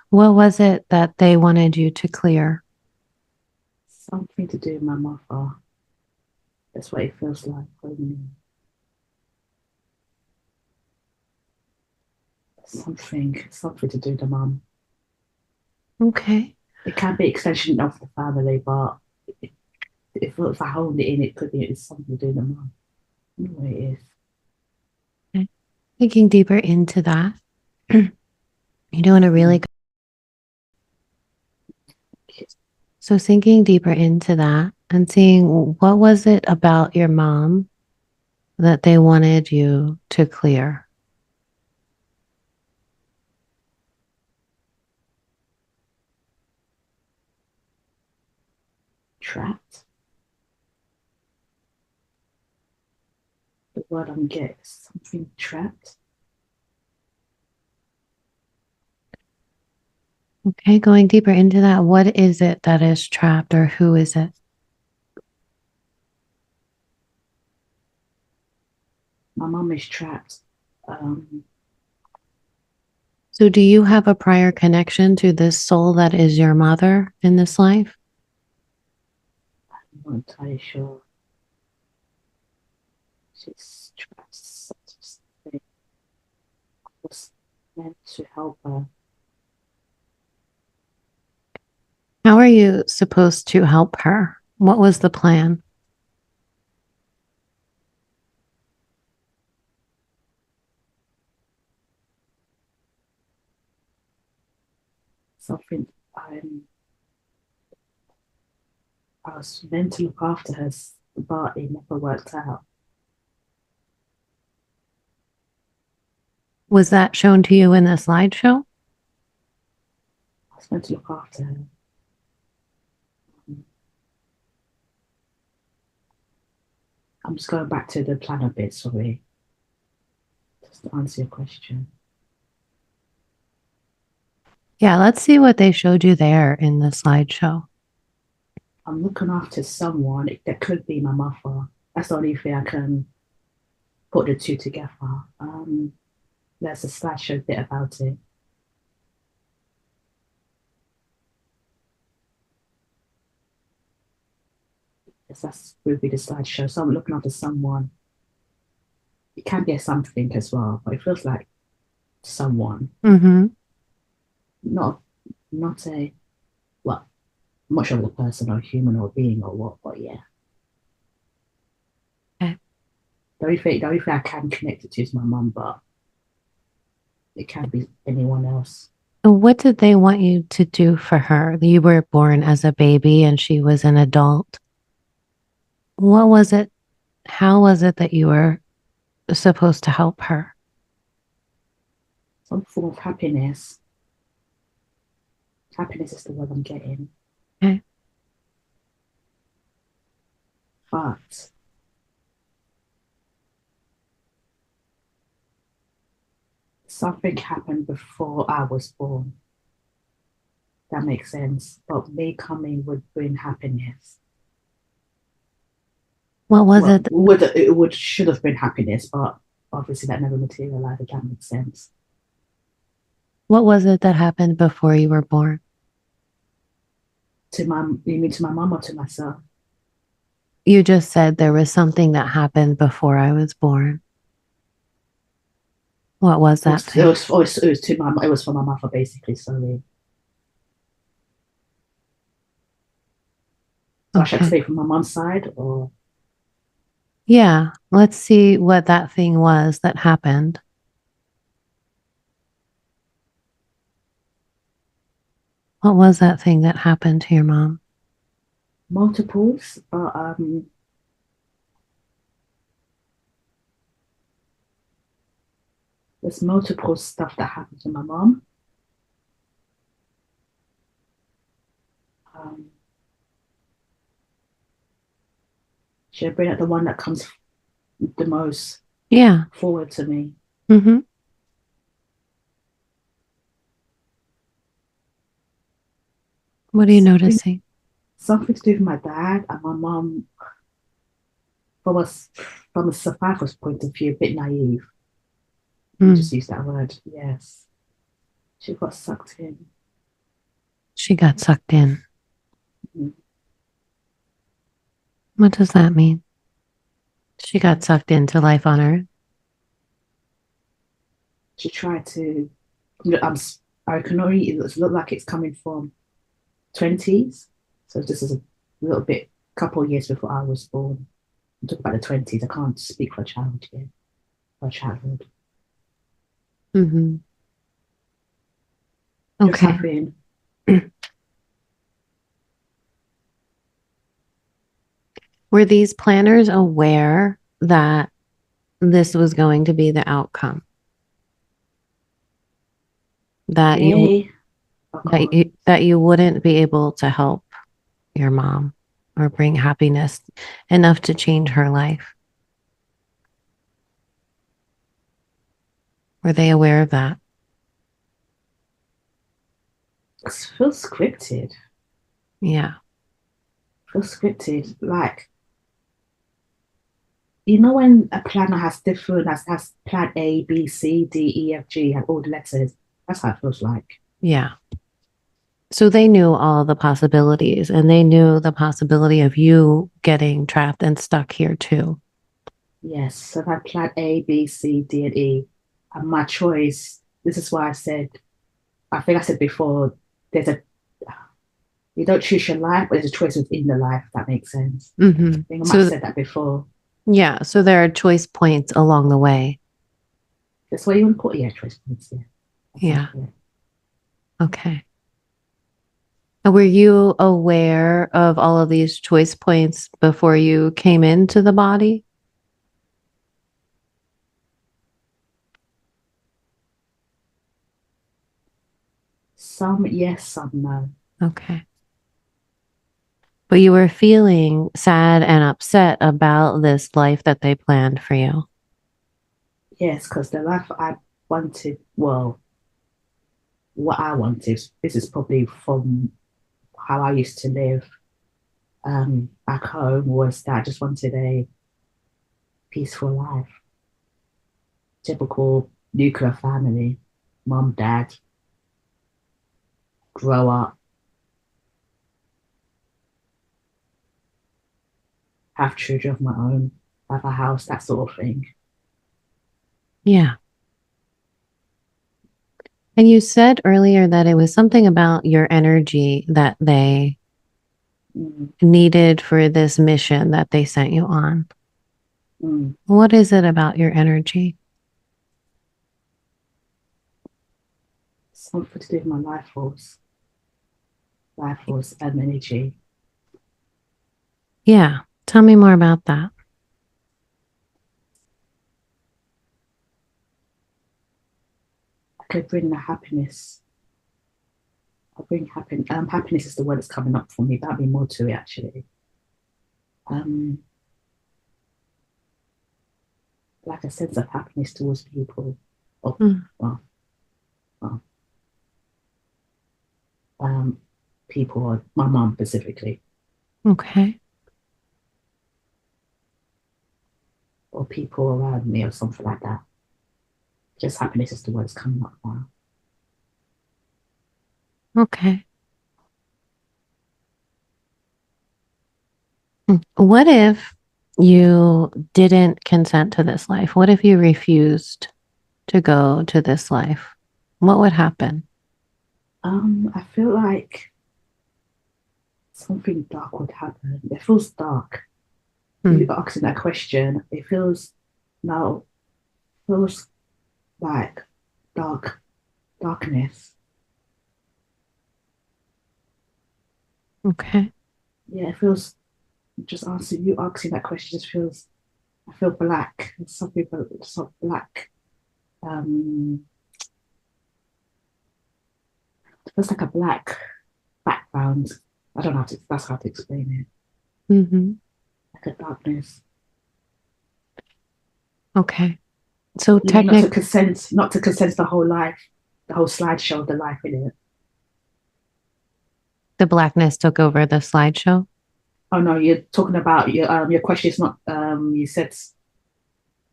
What was it that they wanted you to clear? Something to do with my mother. That's what it feels like for me. Something to do with the mum. Okay. It can be extension of the family, but if I hold it in, it could be it's something to do with the mum. I know what it is. Okay. Thinking deeper into that, you're doing a really Mm. good. So sinking deeper into that and seeing what was it about your mom that they wanted you to clear? Trapped. The word I'm getting is something trapped. Okay, going deeper into that, what is it that is trapped or who is it? My mum is trapped. So, do you have a prior connection to this soul that is your mother in this life? I'm not entirely sure. She's trapped. I was meant to help her. How are you supposed to help her? What was the plan? Something I was meant to look after her, but it never worked out. Was that shown to you in the slideshow? I was meant to look after her. I'm just going back to the plan a bit, sorry, just to answer your question. Yeah, let's see what they showed you there in the slideshow. I'm looking after someone that could be my mother. That's the only thing I can put the two together. There's a slideshow bit about it. Yes, that's will be the slideshow. So I'm looking after someone. It can be a something as well, but it feels like someone, Mm-hmm. not not a well, I'm not sure what person or human or being or what, but yeah. Okay. The only thing I can connect it to is my mum, but it can be anyone else. What did they want you to do for her? You were born as a baby and she was an adult. What was it? How was it that you were supposed to help her? Some form of happiness. Happiness is the word I'm getting. Okay. But something happened before I was born. That makes sense. But me coming would bring happiness. What was Well, it? it would should have been happiness, but obviously that never materialized. If that makes sense. What was it that happened before you were born? You mean to my mum or to myself? You just said there was something that happened before I was born. What was It that was, it thing? was, it was to my, it was for my mother basically. Sorry. So I should Okay. say from my mum's side, or Yeah. Let's see what that thing was that happened. What was that thing that happened to your mom? multiples. But there's multiple stuff that happened to my mom. Um, she'll bring up the one that comes the most Yeah. forward to me. Mm-hmm. What are you Something, noticing? something to do with my dad and my mom. From a from a survivor's point of view, a bit naive. Let me Mm. just use that word. Yes, she got sucked in. She got sucked in. Mm. What does that mean? She got sucked into life on Earth. She tried to. I can only. It looks look like it's coming from 20s. So this is a little bit, couple of years before I was born. I'm talking about the 20s. I can't speak for a child yet, for childhood. Mm-hmm. Just Okay. having, Were these planners aware that this was going to be the outcome? That you yay, oh, go that on. you that you wouldn't be able to help your mom or bring happiness enough to change her life? Were they aware of that? It feels scripted. Yeah. Feels scripted. Like, you know when a planner has different, has plan A, B, C, D, E, F, G, and all the letters. That's how it feels like. Yeah. So they knew all the possibilities and they knew the possibility of you getting trapped and stuck here too. Yes. So I've had plan A, B, C, D, and E. And my choice, this is why I said, I think I said before, there's a you don't choose your life, but there's a choice within the life, if that makes sense. Mm-hmm. I think I might have So said that before. yeah, so there are choice points along the way. That's what you want to put, yeah, choice points, yeah. That sounds Yeah. correct. Okay. And were you aware of all of these choice points before you came into the body? Some yes, some no. Okay. But you were feeling sad and upset about this life that they planned for you. Yes, because the life I wanted, well, what I wanted, this is probably from how I used to live back home, was that I just wanted a peaceful life. Typical nuclear family, mom, dad, grow up, have children of my own, have a house, that sort of thing. Yeah. And you said earlier that it was something about your energy that they Mm, needed for this mission that they sent you on. mm. What is it about your energy? Something to do with my life force and energy. Yeah. Tell me more about that. I could bring the happiness. I bring happiness. Happiness is the word that's coming up for me. That'd be more to it, actually. Um, like a sense of happiness towards people, or Mm, well, well, um, people, or my mom specifically, okay. or people around me, or something like that. Just happiness is the word that's coming up now. Okay. What if you didn't consent to this life? What if you refused to go to this life? What would happen? I feel like something dark would happen. It feels dark. You Hmm. asking that question, it feels now feels like dark darkness. Okay. Yeah, it feels just answering you asking that question just feels I feel black. Some people so black. um, there's like a black background. I don't know how to, that's how to explain it. Mm-hmm. Like a darkness. Okay. So You mean not to technic consent, not to consent the whole life, the whole slideshow of the life in it. the blackness took over the slideshow. Oh no, you're talking about your question is not you said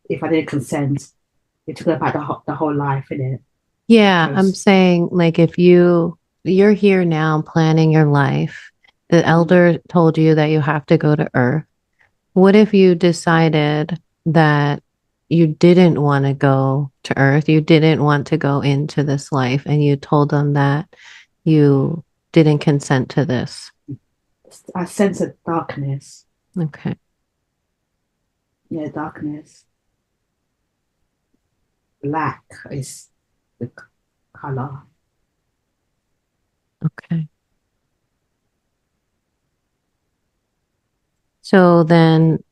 if I didn't consent, you're talking about the whole life in it. Yeah, I'm Because saying like if you're here now planning your life, the elder told you that you have to go to Earth. What if you decided that you didn't want to go to Earth, you didn't want to go into this life, and you told them that you didn't consent to this? I sense a darkness. Okay. Yeah, darkness. Black is the color. Okay. So then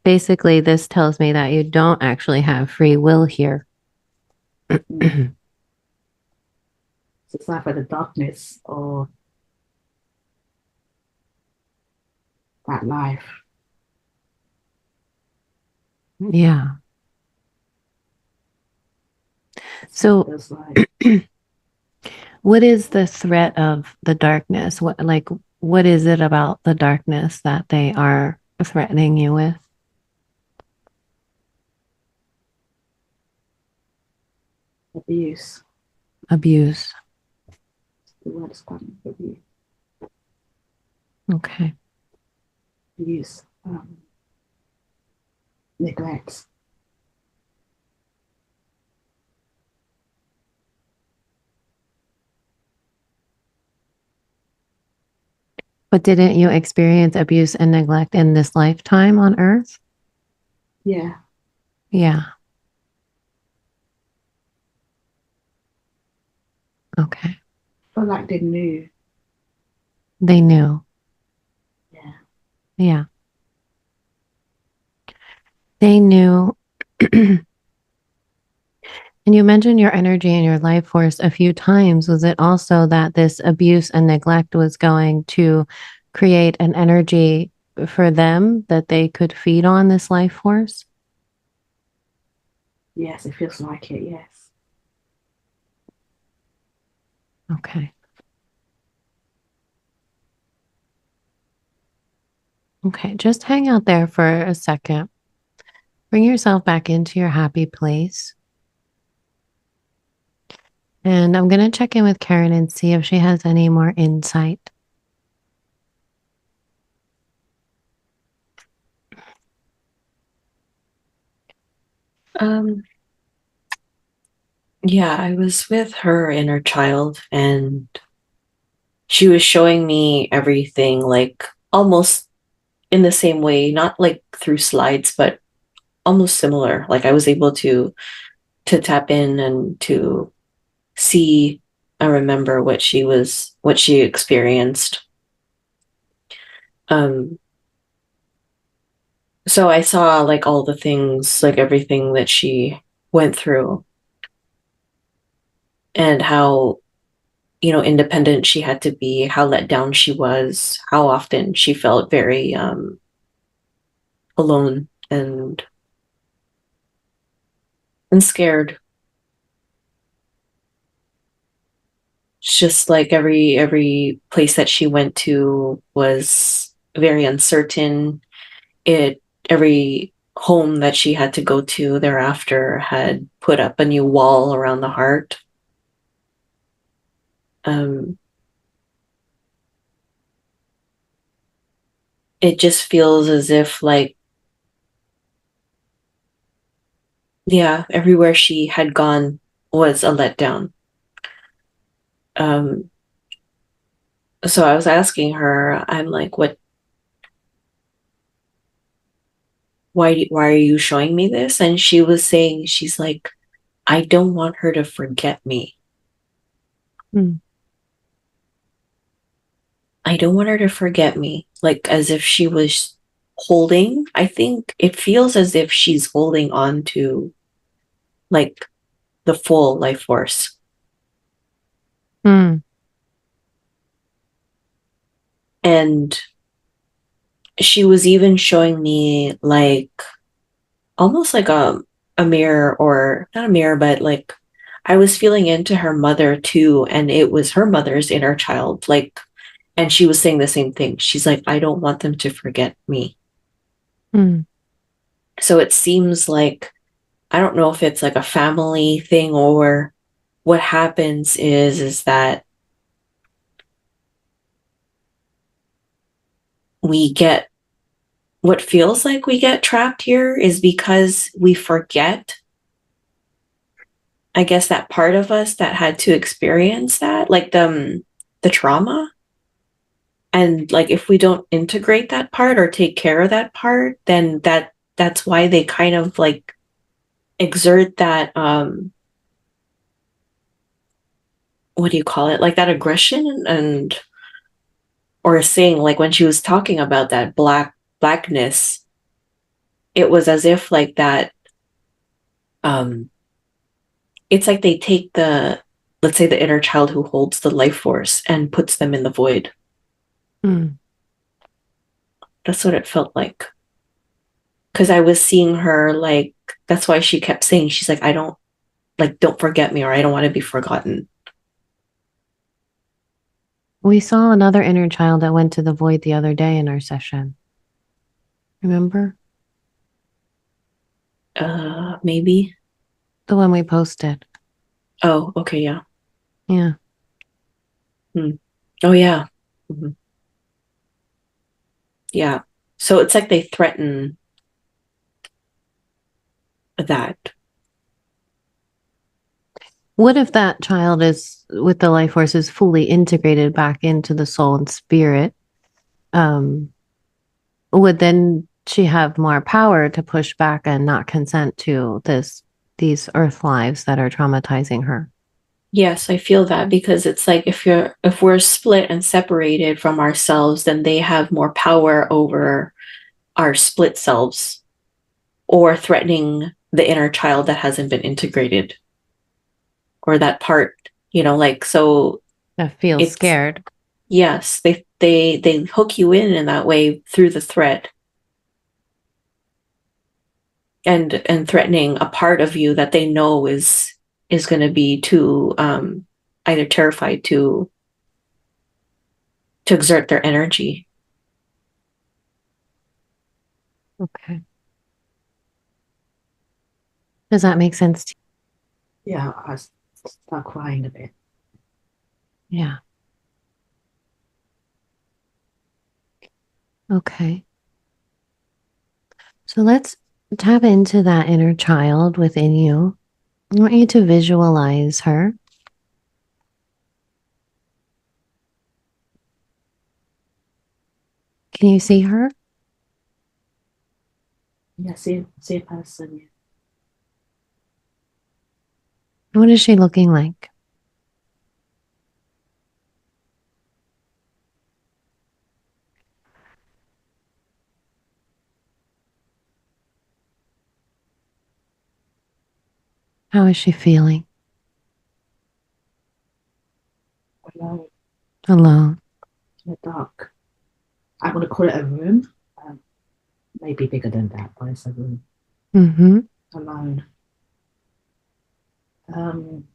basically this tells me that you don't actually have free will here. Mm. So it's either the darkness or that life. Yeah. That's what it So feels like. what is the threat of the darkness? What is it about the darkness that they are threatening you with? Abuse. Abuse. The word is coming. Abuse. Okay. Abuse. Neglect. But didn't you experience abuse and neglect in this lifetime on Earth? Yeah. Yeah. Okay. Felt like they knew. They knew. Yeah. Yeah. They knew. And you mentioned your energy and your life force a few times. Was it also that this abuse and neglect was going to create an energy for them that they could feed on this life force? Yes, it feels like it. Yes. Okay. Okay. Just hang out there for a second. Bring yourself back into your happy place. And I'm going to check in with Karen and see if she has any more insight. Um, yeah, I was with her inner child and she was showing me everything like almost in the same way, not like through slides, but almost similar. Like I was able to tap in and to see and remember what she experienced. Um so I saw like all the things, like everything that she went through and how independent she had to be, how let down she was, how often she felt very alone and scared. It's just like every place that she went to was very uncertain. It Every home that she had to go to thereafter had put up a new wall around the heart. Um, it just feels as if like yeah, everywhere she had gone was a letdown. Um, so I was asking her, I'm like, why are you showing me this? And she was saying, she's like, I don't want her to forget me. Hmm. I don't want her to forget me. Like as if she was holding, I think it feels as if she's holding on to like the full life force. Mm. And she was even showing me like almost like a mirror, or not a mirror, but like I was feeling into her mother too, and it was her mother's inner child. Like, and she was saying the same thing. She's like, I don't want them to forget me. Mm. So it seems like, I don't know if it's like a family thing, or what happens is that we get, what feels like we get trapped here is because we forget, I guess, that part of us that had to experience that, like the trauma. And like if we don't integrate that part or take care of that part, then that's why they kind of like exert that what do you call it? Like that aggression, and or saying, like when she was talking about that blackness, it was as if like that um it's like they take the, let's say, the inner child who holds the life force and puts them in the void. Mm. That's what it felt like. Because I was seeing her like, that's why she kept saying, she's like, I don't, like, don't forget me, or I don't want to be forgotten. We saw another inner child that went to the void the other day in our session. Remember? Maybe. The one we posted. Oh, okay, yeah. Yeah. Hmm. Oh, yeah. Mhm. Yeah. So it's like they threaten that. What if that child is with the life force is fully integrated back into the soul and spirit? Um, would then she have more power to push back and not consent to these earth lives that are traumatizing her? Yes, I feel that, because it's like if we're split and separated from ourselves, then they have more power over our split selves, or threatening the inner child that hasn't been integrated, or that part, like, so That feels it's, scared. yes, they hook you in that way through the threat, and threatening a part of you that they know is going to be too either terrified to exert their energy. Okay. Does that make sense to Yeah, I start crying a bit. you? Yeah. Okay. So let's tap into that inner child within you. I want you to visualize her. Can you see her? Yeah, see a person. Yeah. What is she looking like? How is she feeling? Alone Alone. in the dark. I'm gonna call it a room. Um, Maybe bigger than that, but it's a room. Mm-hmm. Alone. Um,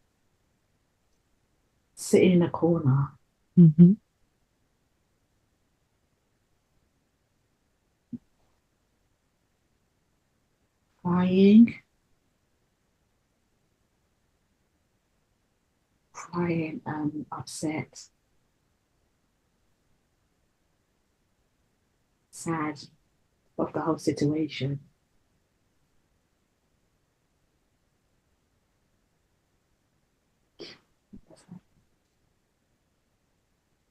Sitting in a corner, Mm-hmm. crying, upset, sad of the whole situation.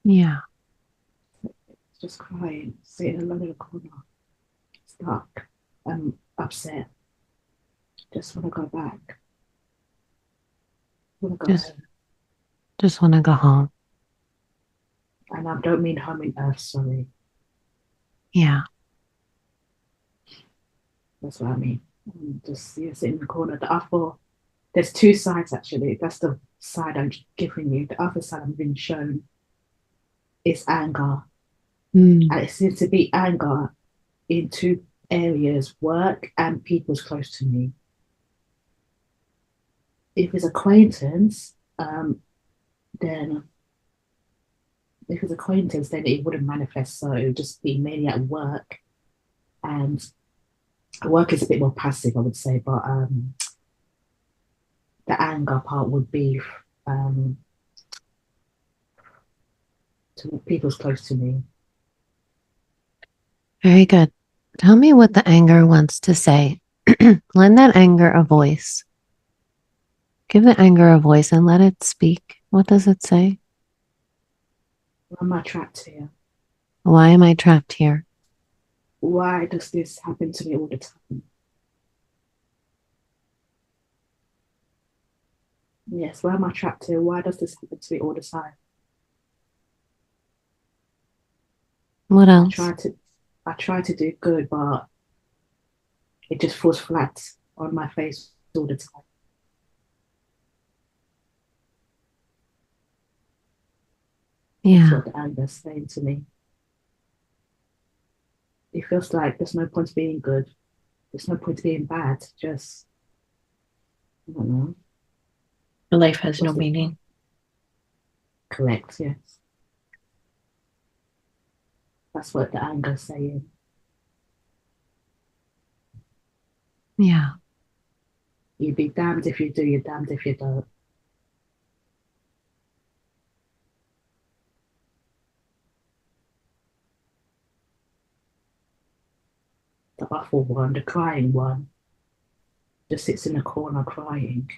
Yeah. Just crying, sitting alone in a corner, stuck, upset. Just want to go back. Want to go Just home. just want to go home. And I don't mean home in earth, sorry. Yeah. That's what I mean. Just, yeah, sitting in the corner. I thought, there's two sides actually. That's the side I'm giving you. The other side I'm being shown is anger. Mm. And it seems to be anger in two areas, work and people's close to me. If it's acquaintance, then if it's acquaintance, then it wouldn't manifest. So it would just be mainly at work. And work is a bit more passive, I would say, but the anger part would be um, to people's close to me. Very good. Tell me what the anger wants to say. Lend that anger a voice. Give the anger a voice and let it speak. What does it say? Why am I trapped here? Why am I trapped here? Why does this happen to me all the time? Yes, why am I trapped here? Why does this happen to me all the time? What I else? try to I try to do good, but it just falls flat on my face all the time. That's Yeah. what the anger is saying to me. It feels like there's no point being good. There's no point being bad. Just I don't know. Your life has no What's the meaning. correct? Yes, that's what the anger is saying. Yeah. You'd be damned if you do. You're damned if you don't. The awful one, the crying one, just sits in the corner crying.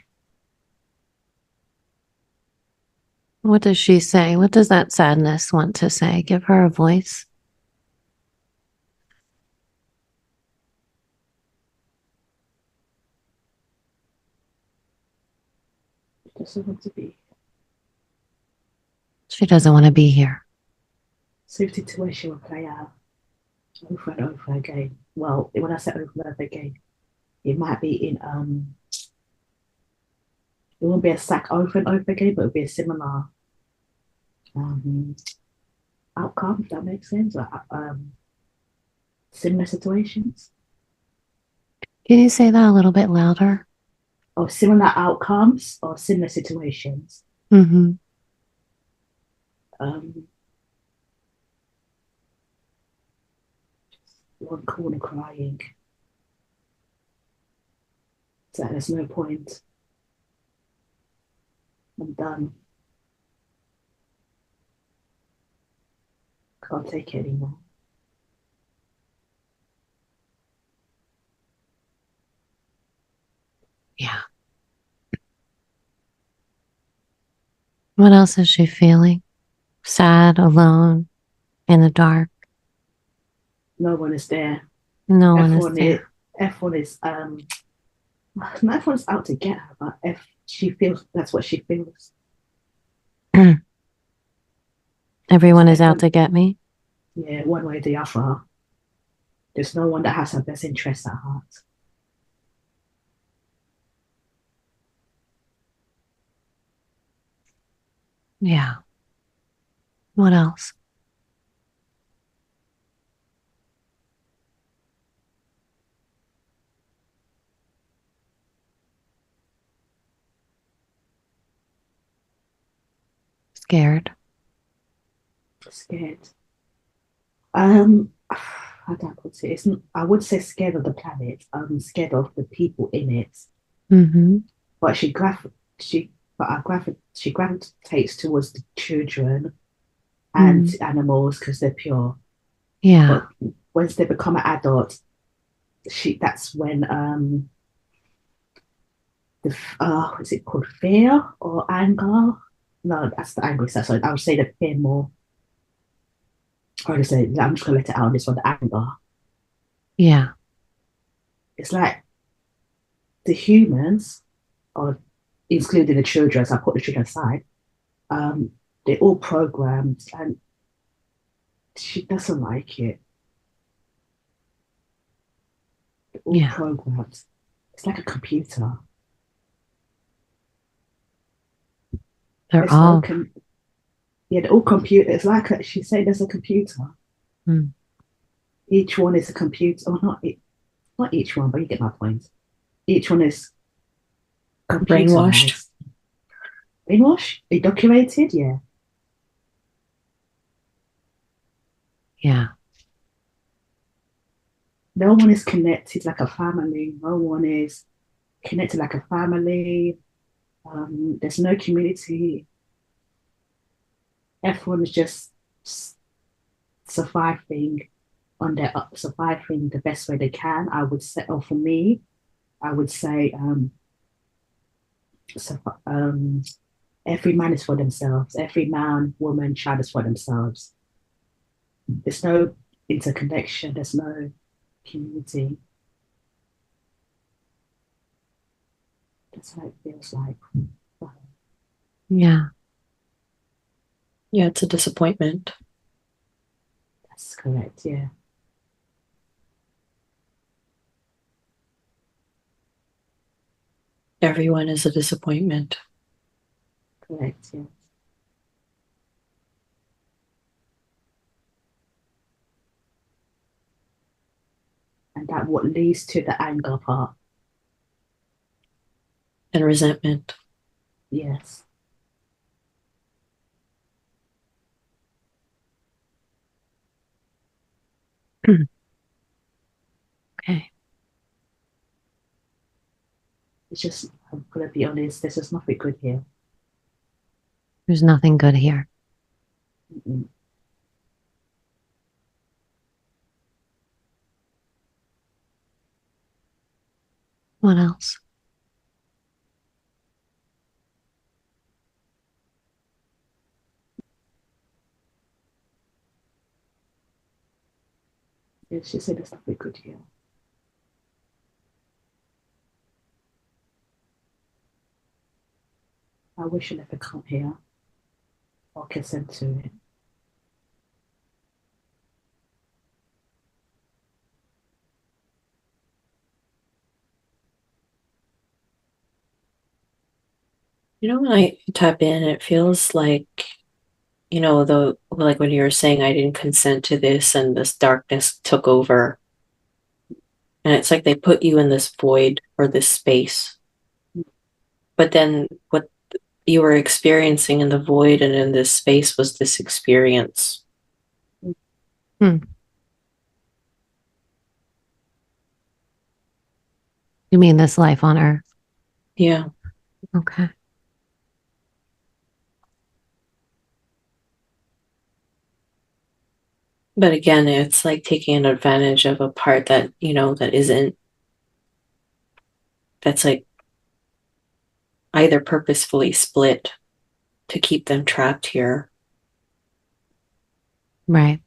What does she say? What does that sadness want to say? Give her a voice. It doesn't want to be She doesn't want to be here. suited to where she will play out over and over again. Well, when I say over and over again, it might be in it won't be a sack over and over again, but it'll be a similar um outcome, if that makes sense. Or, similar situations Can you say that a little bit louder? or similar outcomes or similar situations. Mm-hmm. Um, one corner crying. So there's no point. I'm done. Can't take it anymore. Yeah. What else is she feeling? Sad, alone, in the dark. No one is there. No one is F1 is there. F1 is not everyone's out to get her, but if she feels that's what she feels. Everyone is out F1, to get me. yeah, one way or the other. There's no one that has her best interests at heart. Yeah. What else? Scared. Scared. I don't put it. It's not, I would say scared of the planet. I'm scared of the people in it. Mm-hmm. But she gravitates towards the children and Mm. animals because they're pure. Yeah. But once they become an adult, that's when the what's it called, fear or anger? No, that's the angry side. So I would say the fear more. I would say I'm just gonna let it out on this one. The anger. Yeah. It's like the humans, or including the children, as I put the children aside, um, they're all programmed, and she doesn't like it. They're all Yeah. programmed. It's like a computer. They're It's all. they're all computer. It's like she said, there's a computer. Mm, Each one is a computer, or not each one, but you get my point. Each one is Brainwashed. computerized. Brainwash? Indocumentated? Yeah. yeah. No one is connected like a family. No one is connected like a family. There's no community. Everyone is just surviving surviving the best way they can. I would say, or for me, I would say, so, every man is for themselves. Every man, woman, child is for themselves. There's no interconnection. There's no community. That's how it feels like. Yeah. Yeah, it's a disappointment. That's correct. Yeah. Everyone is a disappointment. Correct. Yeah. And that what leads to the anger part. And resentment. Yes. Okay. It's just, I'm gonna be honest, there's just nothing good here. There's nothing good here. Mm-mm. What else? It's just there's nothing good here. I wish I never come here or consent to it. You know, when I tap in, it feels like, like when you were saying I didn't consent to this and this darkness took over. And it's like they put you in this void or this space. But then what you were experiencing in the void and in this space was this experience. Hmm. You mean this life on Earth? Yeah. Okay. But again, it's like taking an advantage of a part that, that's like either purposefully split to keep them trapped here. Right.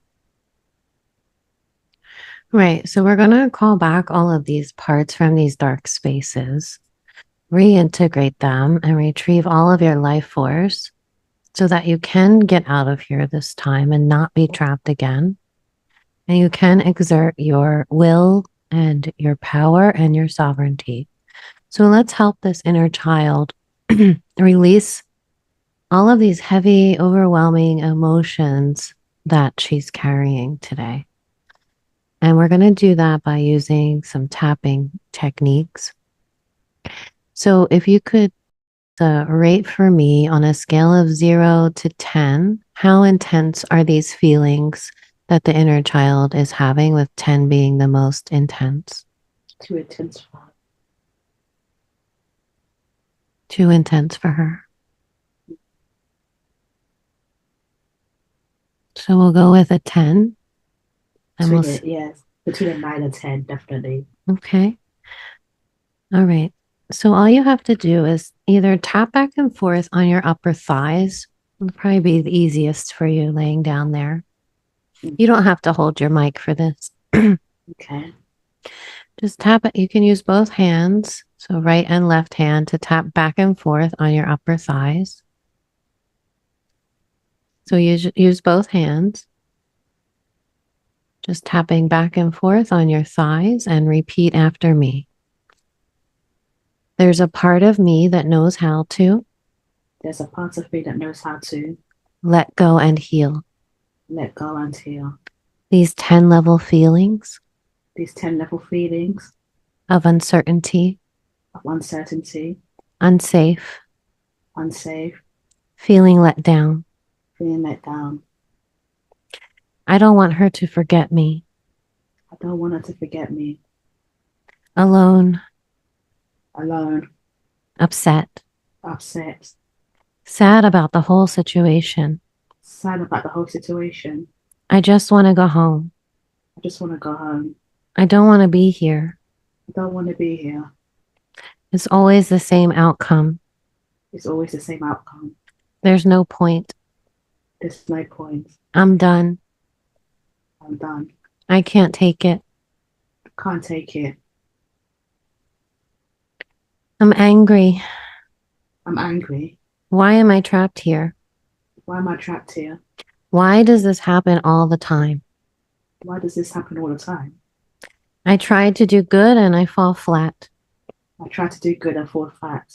Right. So we're going to call back all of these parts from these dark spaces, reintegrate them, and retrieve all of your life force so that you can get out of here this time and not be trapped again. And you can exert your will and your power and your sovereignty. So let's help this inner child release all of these heavy, overwhelming emotions that she's carrying today. And we're going to do that by using some tapping techniques. So if you could rate for me on a scale of 0 to 10, how intense are these feelings that the inner child is having, with 10 being the most intense? Too intensify. Too intense for her. So we'll go with a 10. And we'll Yes, between a 9 and 10, definitely. Okay. All right. So all you have to do is either tap back and forth on your upper thighs. It'll probably be the easiest for you laying down there. You don't have to hold your mic for this. Okay. Just tap it. You can use both hands, so right and left hand, to tap back and forth on your upper thighs. So use both hands. Just tapping back and forth on your thighs, and repeat after me. There's a part of me that knows how to. There's a part of me that knows how to let go and heal. let go and heal. These 10 level feelings These 10 level feelings of uncertainty, of uncertainty, unsafe, unsafe, feeling let down. feeling let down. I don't want her to forget me. I don't want her to forget me. Alone, Alone, upset, upset, sad about the whole situation. sad about the whole situation. I just want to go home. I just want to go home. I don't want to be here. I don't want to be here. It's always the same outcome. It's always the same outcome. There's no point. There's no point. I'm done. I'm done. I can't take it. I can't take it. I'm angry. I'm angry. Why am I trapped here? Why am I trapped here? Why does this happen all the time? Why does this happen all the time? I tried to do good and I fall flat. I try to do good and fall flat.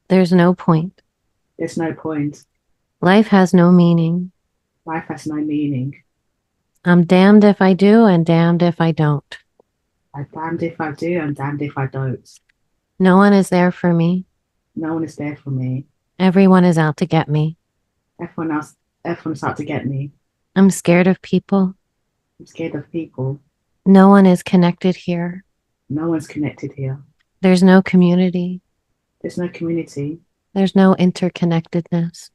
There's no point. There's no point. Life has no meaning. Life has no meaning. I'm damned if I do and damned if I don't. I'm damned if I do and damned if I don't. No one is there for me. No one is there for me. Everyone is out to get me. Everyone's out to get me. I'm scared of people. I'm scared of people. No one is connected here. No one's connected here. There's no community. There's no community. There's no interconnectedness.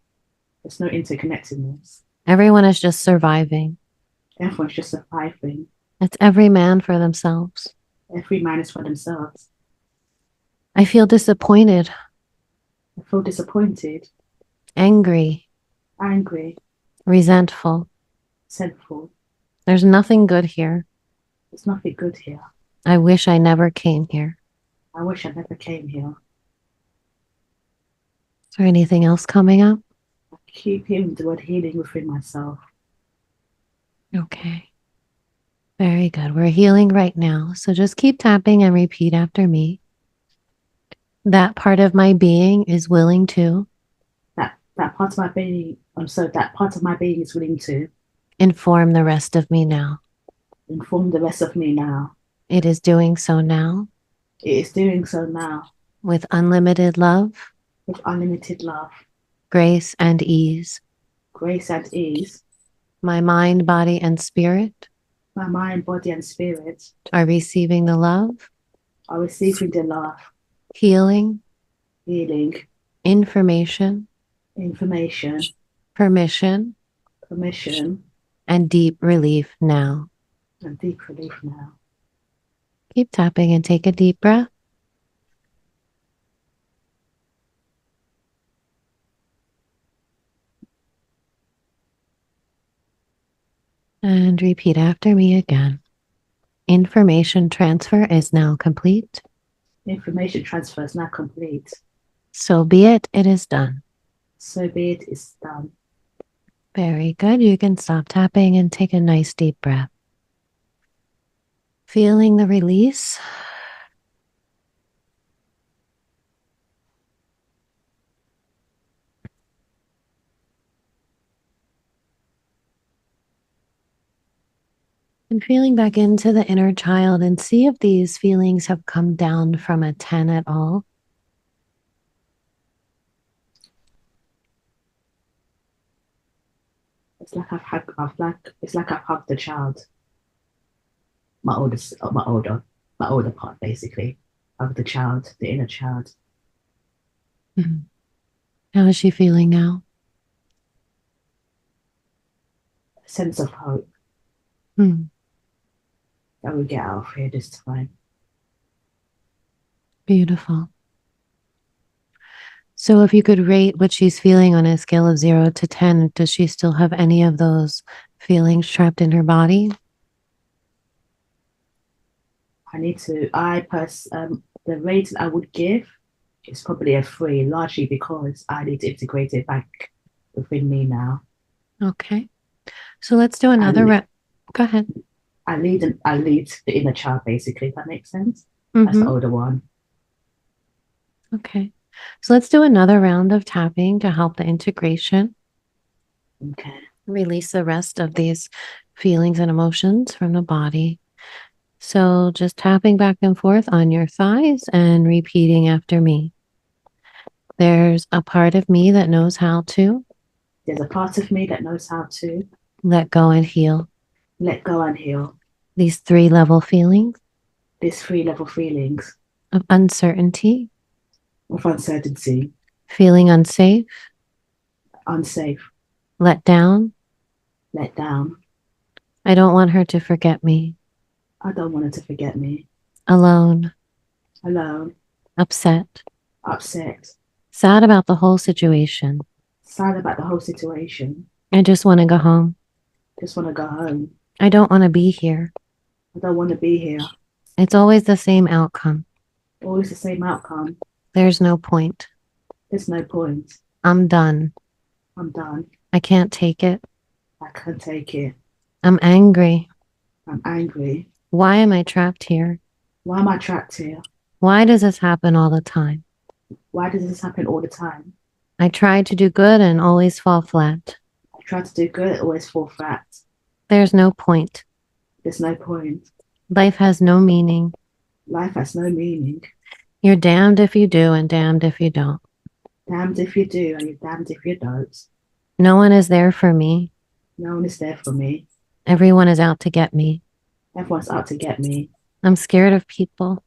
There's no interconnectedness. Everyone is just surviving. Everyone's just surviving. It's every man for themselves. Every man is for themselves. I feel disappointed, I feel disappointed, angry, angry, resentful. resentful. There's nothing good here. There's nothing good here. I wish I never came here. I wish I never came here. Is there anything else coming up? I keep hearing the word healing within myself. Okay. Very good. We're healing right now. So just keep tapping and repeat after me. That part of my being is willing to That part of my being, that part of my being is willing to inform the rest of me now. inform the rest of me now. It is doing so now It is doing so now with unlimited love, with unlimited love, grace, and ease. grace and ease. My mind, body, and spirit My mind, body, and spirit are receiving the love, are receiving the love, healing, healing, information, information, permission, permission, and deep relief now. and deep relief now. Keep tapping and take a deep breath. And repeat after me again. Information transfer is now complete. Information transfer is now complete. So be it, it is done. So be it, is done. Very good. You can stop tapping and take a nice deep breath. Feeling the release. And feeling back into the inner child and see if these feelings have come down from a 10 at all. It's like I've hugged the child. My older part, basically, of the child, the inner child. Mhm. How is she feeling now? A sense of hope Hmm. that we get out of here this time. Beautiful. So if you could rate what she's feeling on a scale of 0 to 10, does she still have any of those feelings trapped in her body? The rate I would give is probably a 3, largely because I need to integrate it back within me now. Okay. So let's do another round. Go ahead. I lead the inner child, basically, if that makes sense. That's the older one. Okay. So let's do another round of tapping to help the integration. Okay. Release the rest of these feelings and emotions from the body. So just tapping back and forth on your thighs and repeating after me. There's a part of me that knows how to There's a part of me that knows how to let go and heal let go and heal these 3-level feelings these 3-level feelings of uncertainty, of uncertainty, feeling unsafe, unsafe, let down. let down. I don't want her to forget me. I don't want her to forget me. Alone, Alone, upset, upset, sad about the whole situation. sad about the whole situation. I just want to go home. Just want to go home. I don't want to be here. I don't want to be here. It's always the same outcome. Always the same outcome. There's no point. There's no point. I'm done. I'm done. I can't take it. I can't take it. I'm angry. I'm angry. Why am I trapped here? Why am I trapped here? Why does this happen all the time? Why does this happen all the time? I try to do good and always fall flat. I try to do good, always fall flat. There's no point. There's no point. Life has no meaning. Life has no meaning. You're damned if you do and damned if you don't. Damned if you do and you're damned if you don't. No one is there for me. No one is there for me. Everyone is out to get me. Everyone's out to get me. I'm scared of people.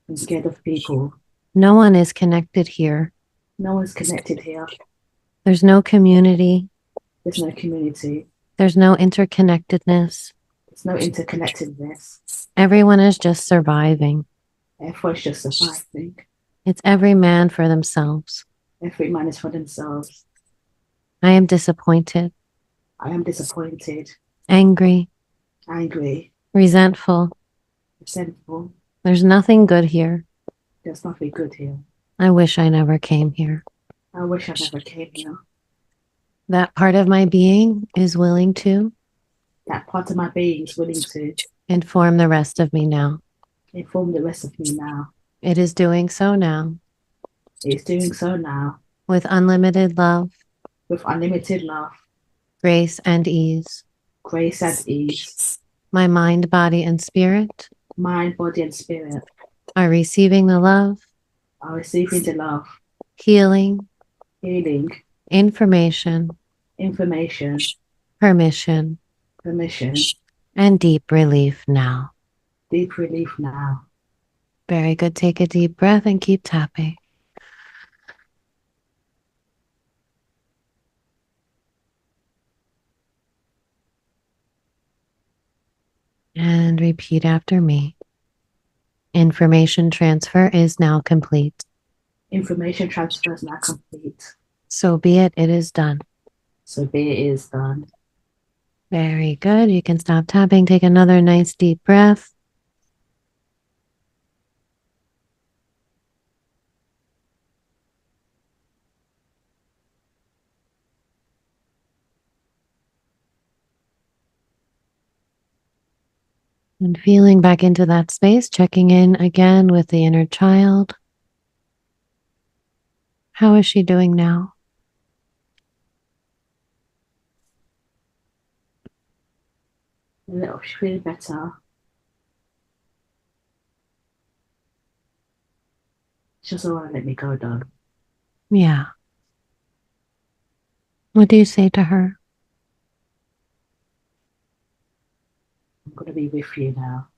I'm scared of people. No one is connected here. No one's connected here. There's no community. There's no community. There's no interconnectedness. There's no interconnectedness. Everyone is just surviving. Everyone's just surviving. It's every man for themselves. Every man is for themselves. I am disappointed, I am disappointed, angry, angry, resentful. resentful. There's nothing good here. There's nothing good here. I wish I never came here. I wish I never came here. That part of my being is willing to That part of my being is willing to inform the rest of me now. inform the rest of me now. It is doing so now It's doing so now with unlimited love, with unlimited love, grace, and ease. grace, and ease. My mind, body, and spirit Mind, body, and spirit are receiving the love, are receiving the love, healing, healing, information, information, permission, permission, and deep relief now. deep relief now. Very good. Take a deep breath and keep tapping. And repeat after me. Information transfer is now complete. Information transfer is now complete. So be it, it is done. So be it is done. Very good. You can stop tapping. Take another nice deep breath. And feeling back into that space, checking in again with the inner child. How is she doing now? A little, she feels better. She doesn't want to let me go though. Yeah. What do you say to her? I'm going to be with you now.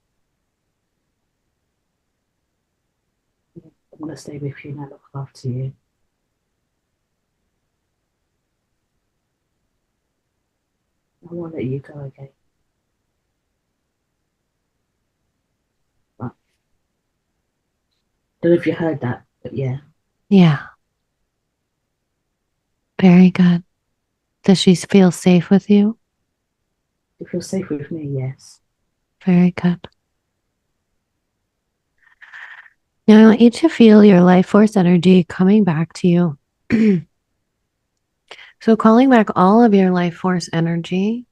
I'm going to stay with you now, look after you. I won't let you go again. But, don't know if you heard that, but yeah. Yeah. Very good. Does she feel safe with you? You feel safe with me, yes. Very good. Now I want you to feel your life force energy coming back to you. So calling back all of your life force energy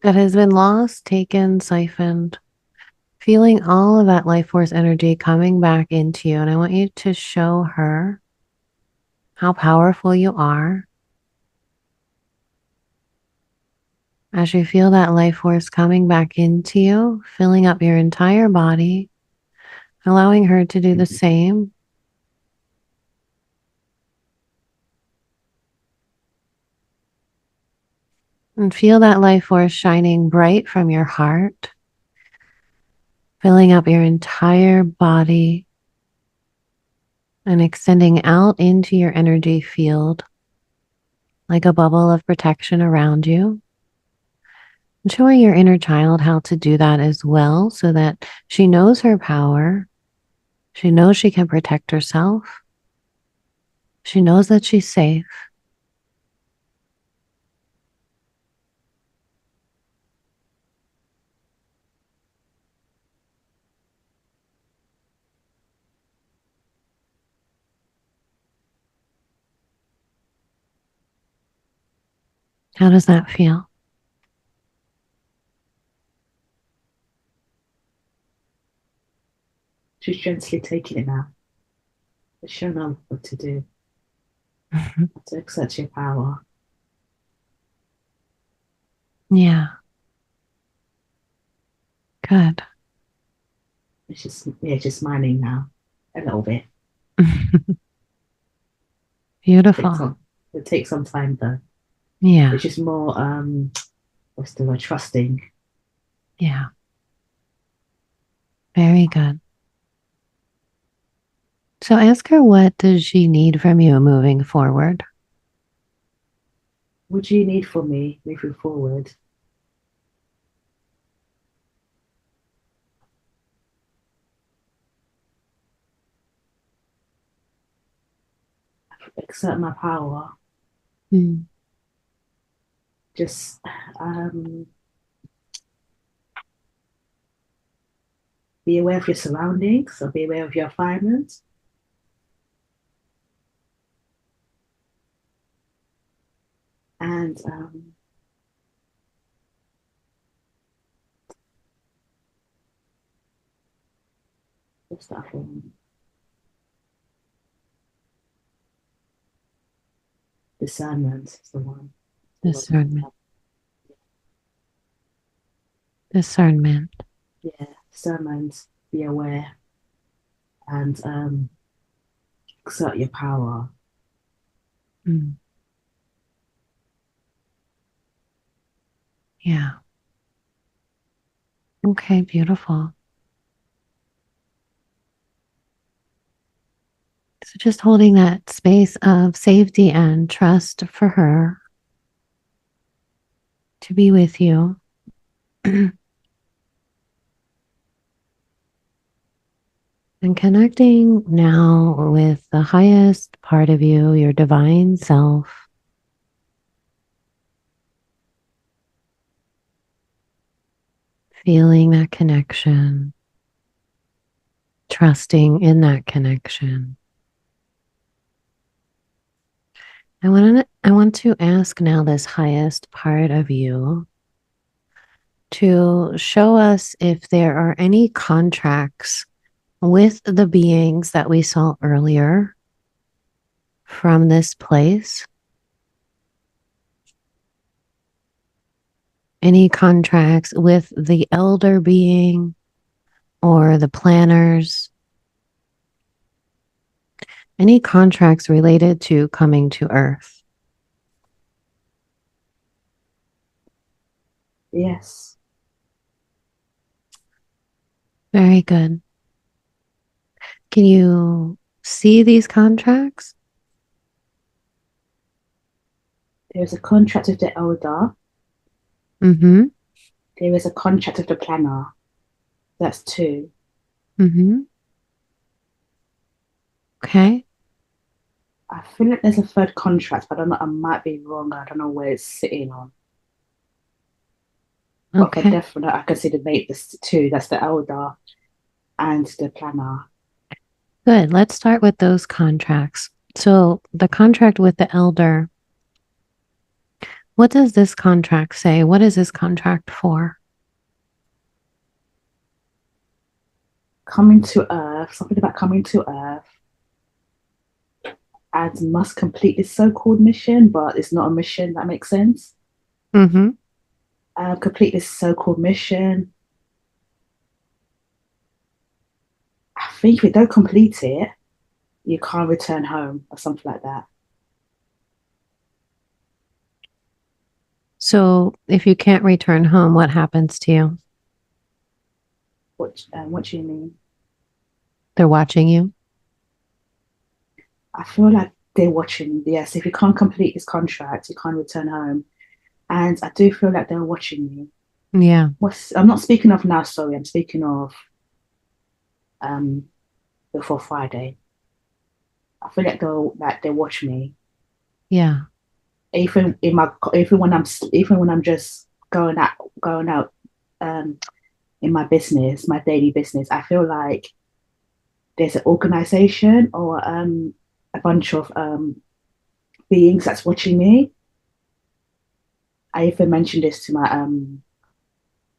that has been lost, taken, siphoned, feeling all of that life force energy coming back into you. And I want you to show her how powerful you are. As you feel that life force coming back into you, filling up your entire body, allowing her to do the same. And feel that life force shining bright from your heart, filling up your entire body and extending out into your energy field like a bubble of protection around you. And showing your inner child how to do that as well so that she knows her power. She knows she can protect herself. She knows that she's safe. How does that feel? She's gently taking it now. It's showing her what to do, to exert your power. Yeah. Good. It's just, yeah, just smiling now a little bit. Beautiful. It takes some time though. Yeah. It's just more what's the word, trusting. Yeah. Very good. So ask her, what does she need from you moving forward? What do you need from me moving forward? Exert my power. Mm. Just be aware of your surroundings, or be aware of your environment. And what's that one? Discernment is the one. Discernment. Discernment. Yeah, discernment. Be aware and exert your power. Mm. Yeah. Okay, beautiful. So just holding that space of safety and trust for her to be with you. And connecting now with the highest part of you, your divine self. Feeling that connection, trusting in that connection. I want to ask now this highest part of you to show us if there are any contracts with the beings that we saw earlier from this place. Any contracts with the elder being or the planners. Any contracts related to coming to Earth. Yes. Very good. Can you see these contracts? There's a contract with the elder. Mm-hmm. There is a contract with the planner. That's two. Mm-hmm. Okay. I feel like there's a third contract, but I don't know. I might be wrong. I don't know where it's sitting on. But for Okay. definite, I can see the two. That's the elder and the planner. Good. Let's start with those contracts. So the contract with the elder, what does this contract say? What is this contract for? Coming to Earth. Something about coming to Earth. and must complete this so-called mission, but it's not a mission. That makes sense. Mm-hmm. Complete this so-called mission. I think if you don't complete it, you can't return home or something like that. So if you can't return home, what happens to you? What do you mean? They're watching you? I feel like they're watching. Yes, if you can't complete this contract, you can't return home. And I do feel like they're watching you. Yeah. I'm not speaking of now, sorry. I'm speaking of um before Friday. I feel like they watch me. Yeah. Even when I'm just going out um in my business, my daily business, I feel like there's an organization or a bunch of beings that's watching me. I even mentioned this to my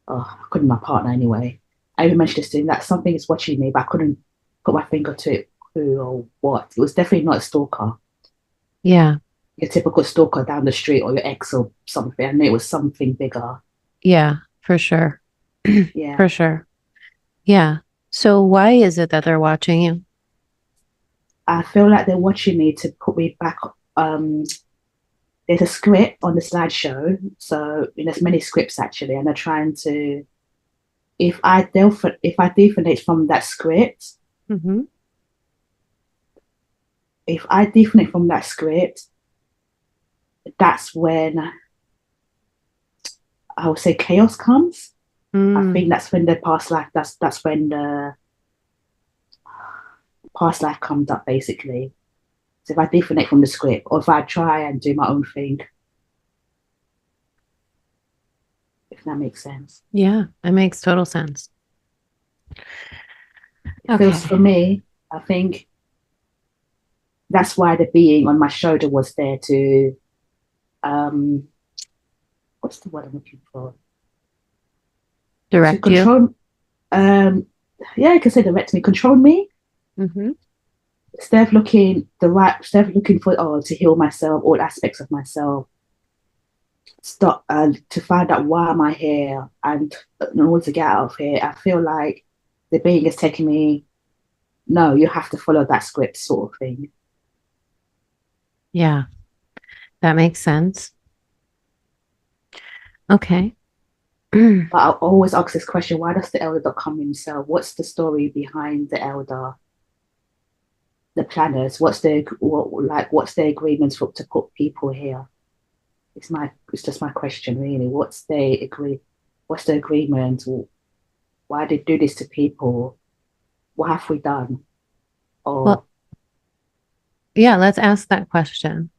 I couldn't my partner anyway. I even mentioned this to him that something is watching me, but I couldn't put my finger to it who or what. It was definitely not a stalker, Yeah. your typical stalker down the street or your ex or something. I knew it was something bigger. Yeah, for sure. Yeah. For sure. Yeah. So why is it that they're watching you? I feel like they're watching me to put me back. Um, there's a script on the slideshow, so there's many scripts actually, and they're trying to. If I deviate from that script, Mm-hmm. if I deviate from that script, that's when I would say chaos comes. I Mm, think that's when the past life. That's when the past life comes up basically. So if I deviate from the script, or if I try and do my own thing, if that makes sense. yeah, it makes total sense. It feels Okay. for me, I think that's why the being on my shoulder was there to um what's the word I'm looking for? To Direct you. control yeah, you can say direct me, control me. Mm-hmm. Instead of looking for to heal myself, all aspects of myself, stop to find out why am I here and in order to get out of here, I feel like the being is taking me, no, you have to follow that script sort of thing. Yeah, that makes sense. Okay. But I always ask this question: why does the elder not come himself? What's the story behind the elder, the planners? What's the agreements for to put people here? It's just my question really. What's the agreement? Why did they do this to people? What have we done? Well, Or yeah, let's ask that question.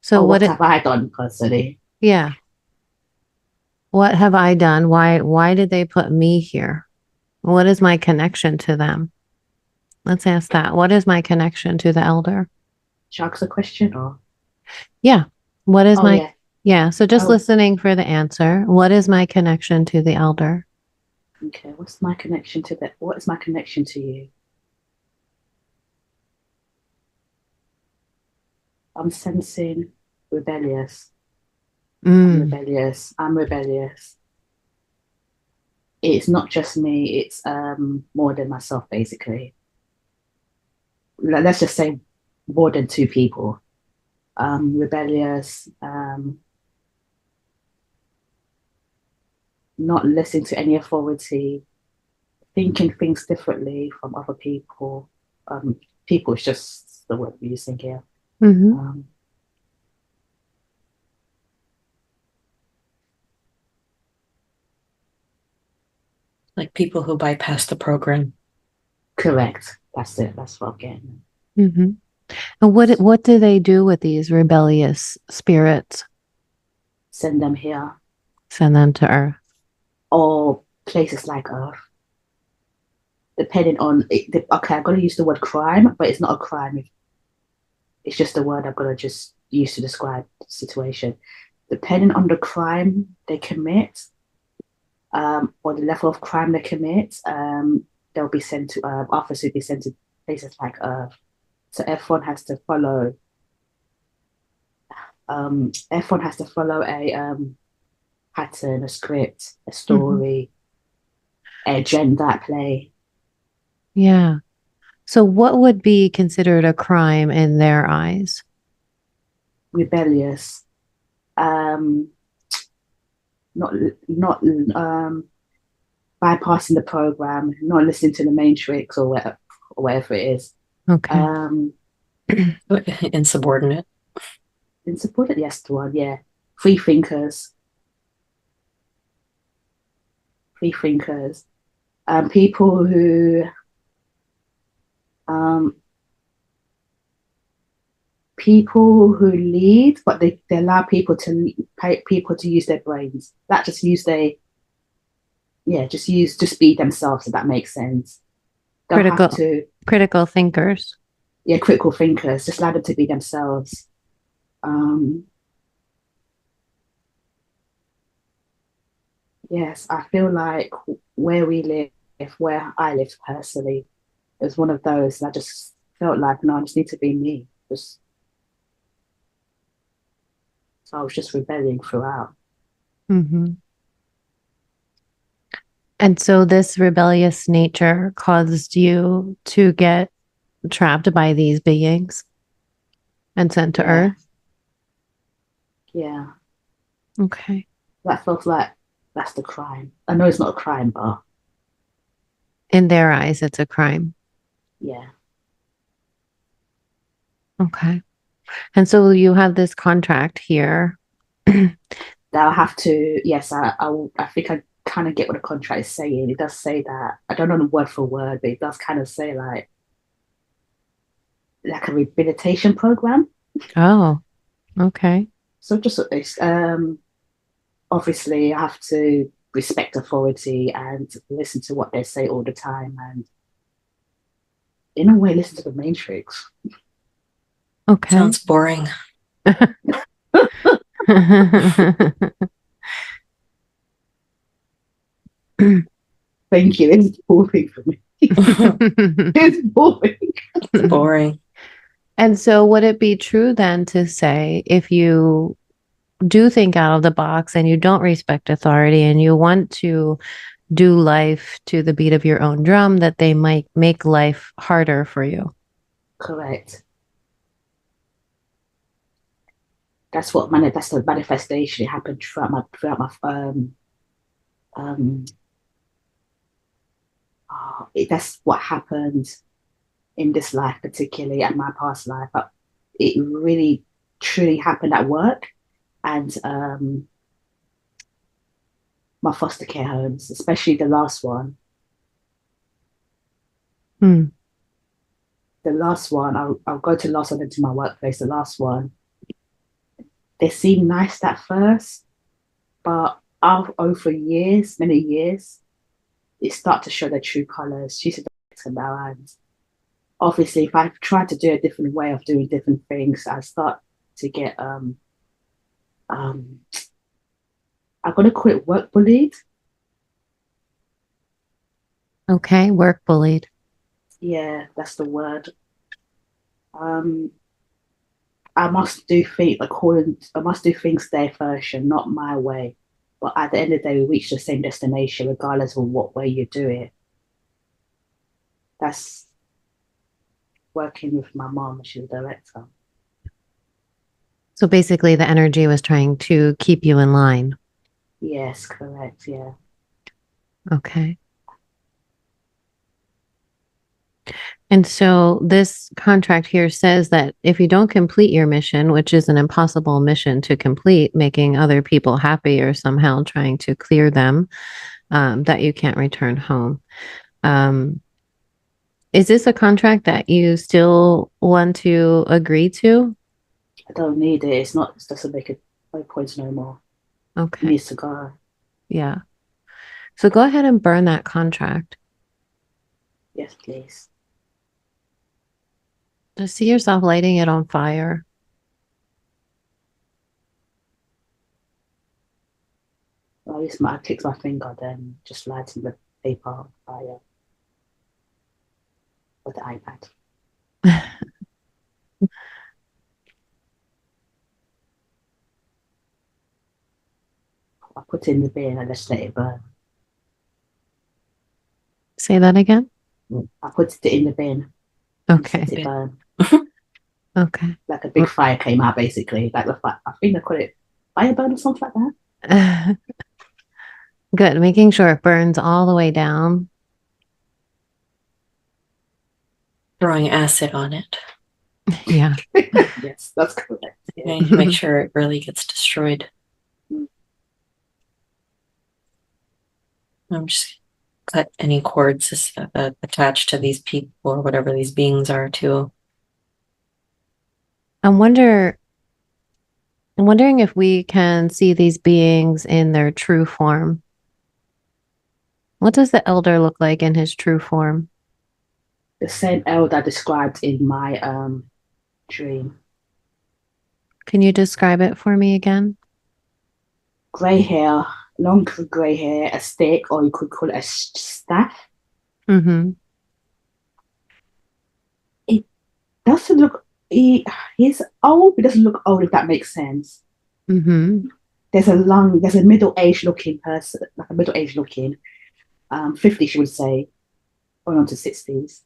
So or what what it, have I done personally? yeah, what have I done? Why did they put me here? What is my connection to them? Let's ask that. What is my connection to the elder? Should I ask a question or Yeah. What is oh my, yeah. yeah. So just Oh listening for the answer. What is my connection to the elder? okay. What is my connection to you? I'm sensing rebellious. I'm Mm, rebellious. I'm rebellious. It's not just me, it's more than myself, basically. Let's just say more than two people. Rebellious, not listening to any authority, thinking things differently from other people. People is just the word we're using here. hmm. Um, Like people who bypass the program. Correct. That's it. That's what I'm getting. Hmm. And what do they do with these rebellious spirits? Send them here Send them to Earth. or places like Earth. Depending on it, okay, I'm gonna use the word crime, but it's not a crime. It's just a word I'm gonna just use to describe the situation. Depending on the crime they commit, or the level of crime they commit, they'll be sent to officers will be sent to places like Earth. So everyone has to follow a pattern, a script, a Mhm. story, a agenda at play. Yeah. So what would be considered a crime in their eyes? Rebellious, um, not bypassing the program, not listening to the matrix or whatever it is. Okay. Um, Insubordinate. in support of the Esther one, yeah. Free thinkers, free thinkers, people who um, people who lead, but they allow people to use their brains. That just use their just be themselves. If that makes sense. Don't have Critical to. critical thinkers. Yeah, critical thinkers. Just allow them to be themselves. Um, yes, I feel like where we live, where I lived personally, it was one of those. And I just felt like, no, I just need to be me. Just so I was just rebelling throughout. Hmm. And so this rebellious nature caused you to get trapped by these beings and sent to Yeah, Earth. yeah. Okay. That feels like that's the crime. I know it's not a crime, but In their eyes, it's a crime. yeah. Okay. And so you have this contract here. I'll have to. Yes, I think I kind of get what the contract is saying. It does say that. I don't know the word for word, but it does kind of say like a rehabilitation program. Oh, okay. So just obviously I have to respect authority and listen to what they say all the time, and in a way listen to the matrix. Okay. Sounds boring. Thank you. It's boring for me. It's boring. Boring. And so, would it be true then to say if you do think out of the box and you don't respect authority and you want to do life to the beat of your own drum, that they might make life harder for you? Correct. That's the manifestation. It happened um that's what happened in this life particularly and my past life. But it really truly happened at work and my foster care homes, especially the last one. Hmm. The last one, I'll go to the last one into my workplace. The last one, they seem nice at first, but over years, many years, they start to show their true colors. She's a director now, and obviously, if I try to do a different way of doing different things, I start to get um I'm gonna call it work bullied. Okay. Work bullied. Yeah, that's the word. Um, I must do things I must do things their version, not my way. But at the end of the day, we reach the same destination, regardless of what way you do it. That's working with my mom, she's a director. So basically, the energy was trying to keep you in line. Yes, correct. Yeah, Okay. And so this contract here says that if you don't complete your mission, which is an impossible mission to complete, making other people happy or somehow trying to clear them, that you can't return home. Um, is this a contract that you still want to agree to? I don't need it. It's not. It doesn't make it no points no more. It Okay. needs to go. Yeah. So go ahead and burn that contract. Yes, please. Just see yourself lighting it on fire. I click my finger, then just lighting the paper fire with the iPad. put it in the bin and just let it burn. Say that again. I put it in the bin and Okay. let it burn. Okay. Like a big fire came out, basically. Like the fire, I think they call it fire burn or something like that. Good. Making sure it burns all the way down. Throwing acid on it. Yeah. Yes, that's correct. Yeah. To make sure it really gets destroyed. I'm just cut any cords attached to these people or whatever these beings are too. I'm wondering if we can see these beings in their true form. What does the elder look like in his true form? The same elder described in my dream. Can you describe it for me again? Grey hair, long grey hair, a stick, or you could call it a staff. Mm-hmm. It doesn't look. He's old, but doesn't look old. If that makes sense. Mm-hmm. There's a middle-aged looking person, like a middle-aged looking, 50, she would say, going on to 60s.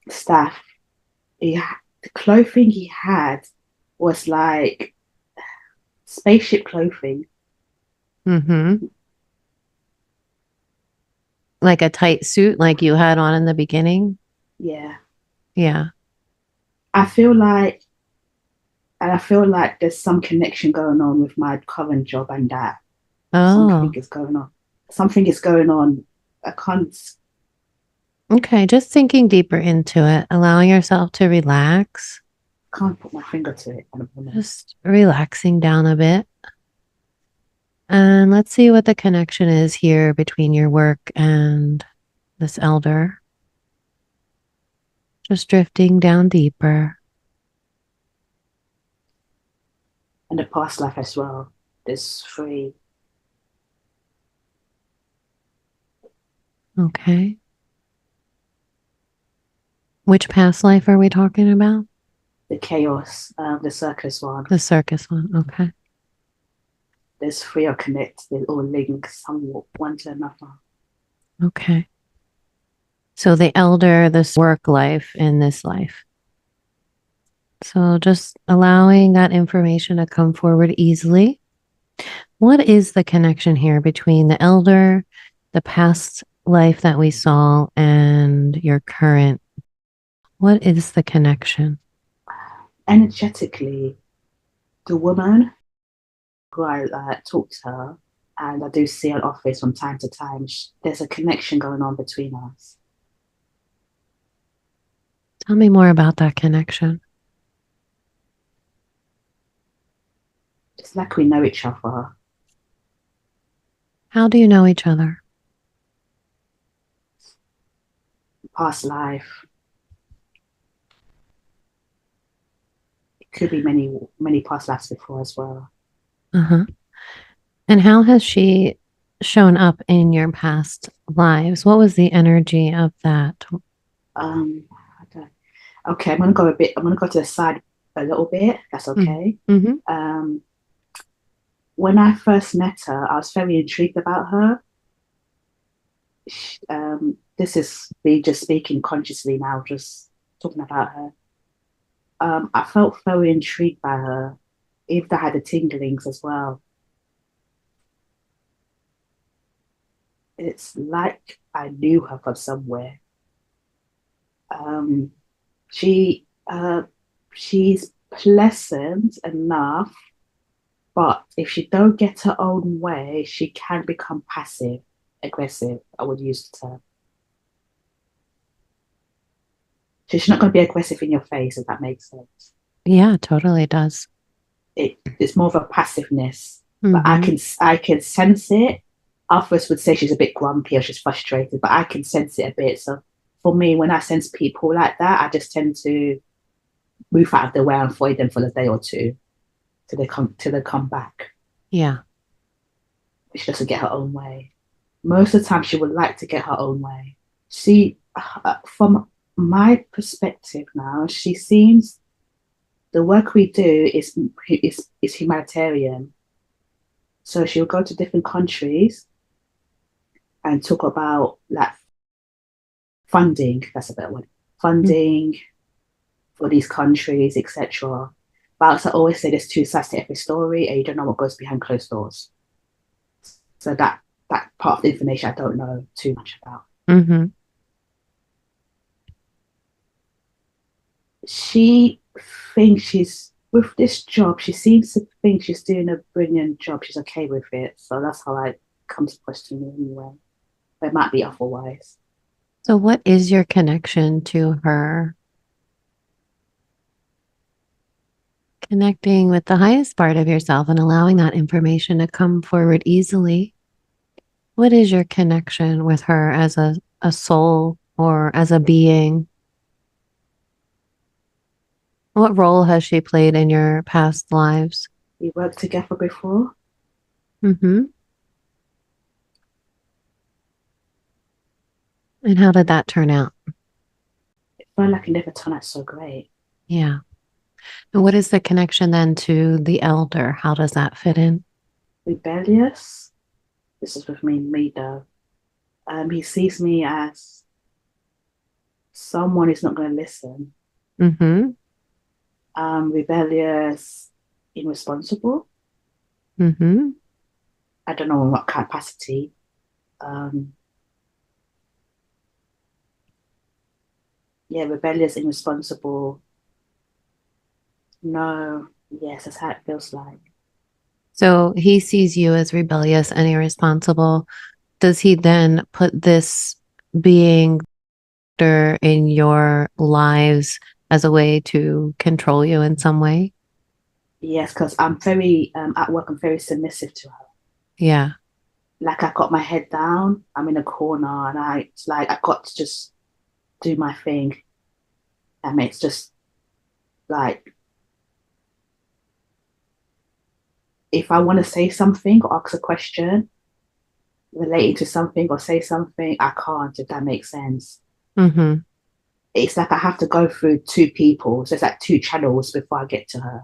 Staff. The clothing he had was like spaceship clothing. Mm-hmm. Like a tight suit like you had on in the beginning? Yeah. Yeah. I feel like there's some connection going on with my current job and that. Oh, Something is going on. Something is going on. I okay. Just thinking deeper into it, allowing yourself to relax, can't put my finger to it at the moment. just relaxing down a bit. And let's see what the connection is here between your work and this elder. Just drifting down deeper. And the past life as well. There's 3. Okay. Which past life are we talking about? The chaos, the circus one. The circus one. Okay. There's 3 are connected, all linked somewhat one to another. Okay. So the elder, this work life in this life. So just allowing that information to come forward easily. What is the connection here between the elder, the past life that we saw, and your current? What is the connection? Energetically, the woman who I talk to her and I do see her office from time to time, there's a connection going on between us. Tell me more about that connection. It's like we know each other. How do you know each other? Past life. It could be many past lives before as well. Uh-huh. And how has she shown up in your past lives? What was the energy of that? Okay, I'm gonna go to the side a little bit. That's okay. Mm-hmm. When I first met her, I was very intrigued about her. This is me just speaking consciously now, just talking about her. I felt very intrigued by her. If I had the tinglings as well. It's like I knew her from somewhere. She's pleasant enough, but if she don't get her own way, she can become passive aggressive. I would use the term. She's not going to be aggressive in your face, if that makes sense. Yeah, totally does. It's more of a passiveness, but Mm-hmm. I can sense it. Others would say she's a bit grumpy or she's frustrated, but I can sense it a bit. So for me, when I sense people like that, I just tend to move out of the way and avoid them for a day or two till they come back. Yeah. She doesn't get her own way. Most of the time, she would like to get her own way. She, from my perspective now, she seems the work we do is humanitarian. So she'll go to different countries and talk about like funding, that's a better word, funding for these countries, etc. But as I always say, there's two sides to every story, and you don't know what goes behind closed doors. So that part of the information I don't know too much about. Mm-hmm. She thinks she's with this job. She seems to think she's doing a brilliant job. She's okay with it, so that's how I comes across to me anyway. But it might be otherwise. So, what is your connection to her? Connecting with the highest part of yourself and allowing that information to come forward easily. What is your connection with her as a soul or as a being? What role has she played in your past lives? We worked together before. Mm-hmm. And how did that turn out? It felt like it never turned out so great. Yeah. And what is the connection then to the elder? How does that fit in? Rebellious. This is with me though. He sees me as someone who's not going to listen. Mm-hmm. Rebellious, irresponsible. Mm-hmm. I don't know in what capacity. Um, yeah, rebellious, irresponsible. No, yes, that's how it feels like. So he sees you as rebellious and irresponsible. Does he then put this being in your lives as a way to control you in some way? Yes, because I'm very at work. I'm very submissive to her. Yeah. Like I got my head down. I'm in a corner, and it's like I got to just do my thing, and it's just like if I want to say something or ask a question relating to something or say something, I can't. If that makes sense. Mm-hmm. It's like I have to go through two people, so it's like two channels before I get to her,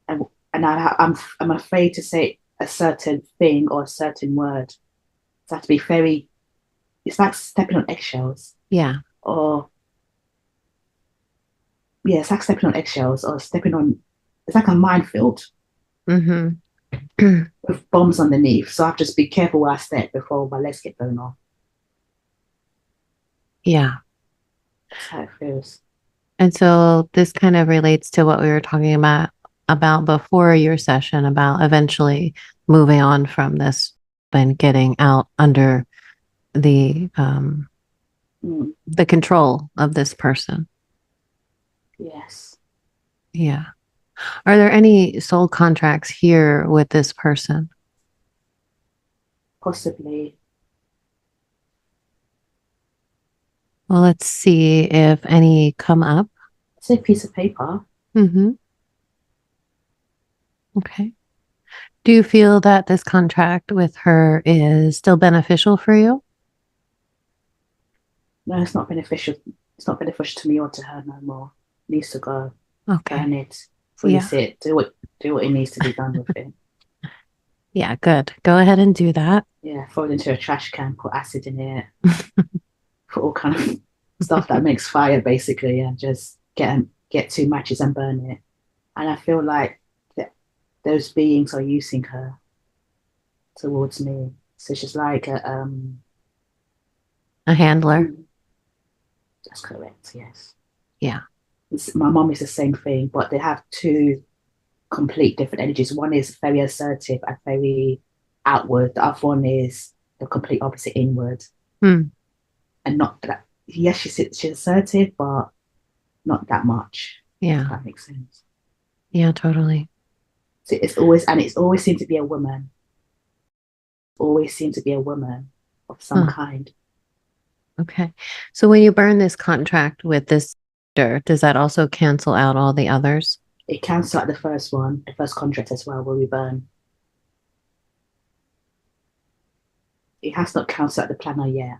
and I'm afraid to say a certain thing or a certain word. So I have to be very. It's like stepping on eggshells, Yeah. or yeah, it's like stepping on eggshells or stepping on. It's like a minefield Mm-hmm. with bombs underneath. So I have to just be careful where I step before my legs get blown off. Yeah. That's how it feels. And so this kind of relates to what we were talking about before your session about eventually moving on from this and getting out under Mm, the control of this person. yes, Yeah. Are there any soul contracts here with this person? possibly. Well, let's see if any come up. It's a piece of paper. Mm-hmm. Okay. Do you feel that this contract with her is still beneficial for you? No, it's not beneficial. It's not beneficial to me or to her no more. It needs to go. Okay. Burn it. Yeah. Freeze it. Do what it needs to be done with it. Yeah, good. Go ahead and do that. Yeah, throw it into a trash can. Put acid in it. Put all kind of stuff that makes fire, basically, and just get two matches and burn it. And I feel like those beings are using her towards me. So she's like A handler. that's correct. Yes. Yeah. My mom is the same thing, but they have two complete different energies. One is very assertive and very outward. The other one is the complete opposite, inward. Hmm. And not that. Yes, she's assertive, but not that much. Yeah. If that makes sense. Yeah, totally. So it's always seemed to be a woman. Always seemed to be a woman of some Huh. kind. Okay. So when you burn this contract with this dirt, does that also cancel out all the others? It cancels out the first one, the first contract as well, where we burn. It has not cancelled out the planner yet.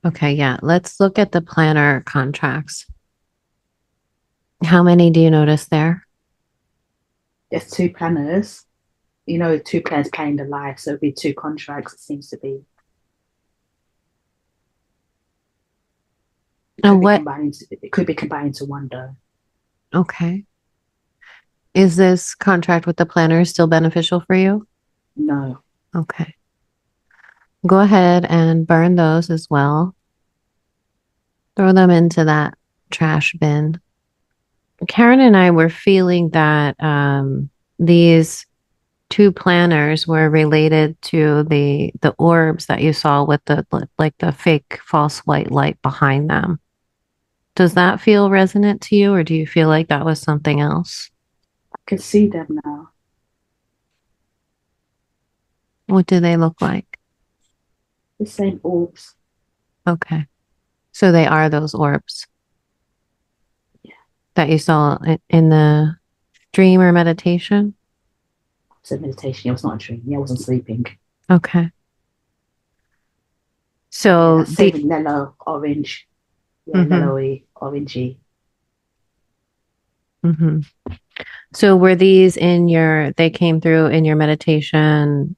Okay, yeah. Let's look at the planner contracts. How many do you notice there? There's two planners. two players playing the life, so it'd be two contracts. It seems to be. And what? It could be combined into one though. Okay. Is this contract with the planner still beneficial for you? No. Okay. Go ahead and burn those as well. Throw them into that trash bin. Karen and I were feeling that these two planners were related to the orbs that you saw with the fake false white light behind them. Does that feel resonant to you, or do you feel like that was something else? I can see them now. What do they look like? The same orbs. Okay. So they are those orbs. Yeah. That you saw in the dream or meditation? So meditation. It was not a dream. Yeah, I wasn't sleeping. Okay. So yeah, same yellow, orange. Yeah, yellowy, orangey. Mm-hmm. So were these they came through in your meditation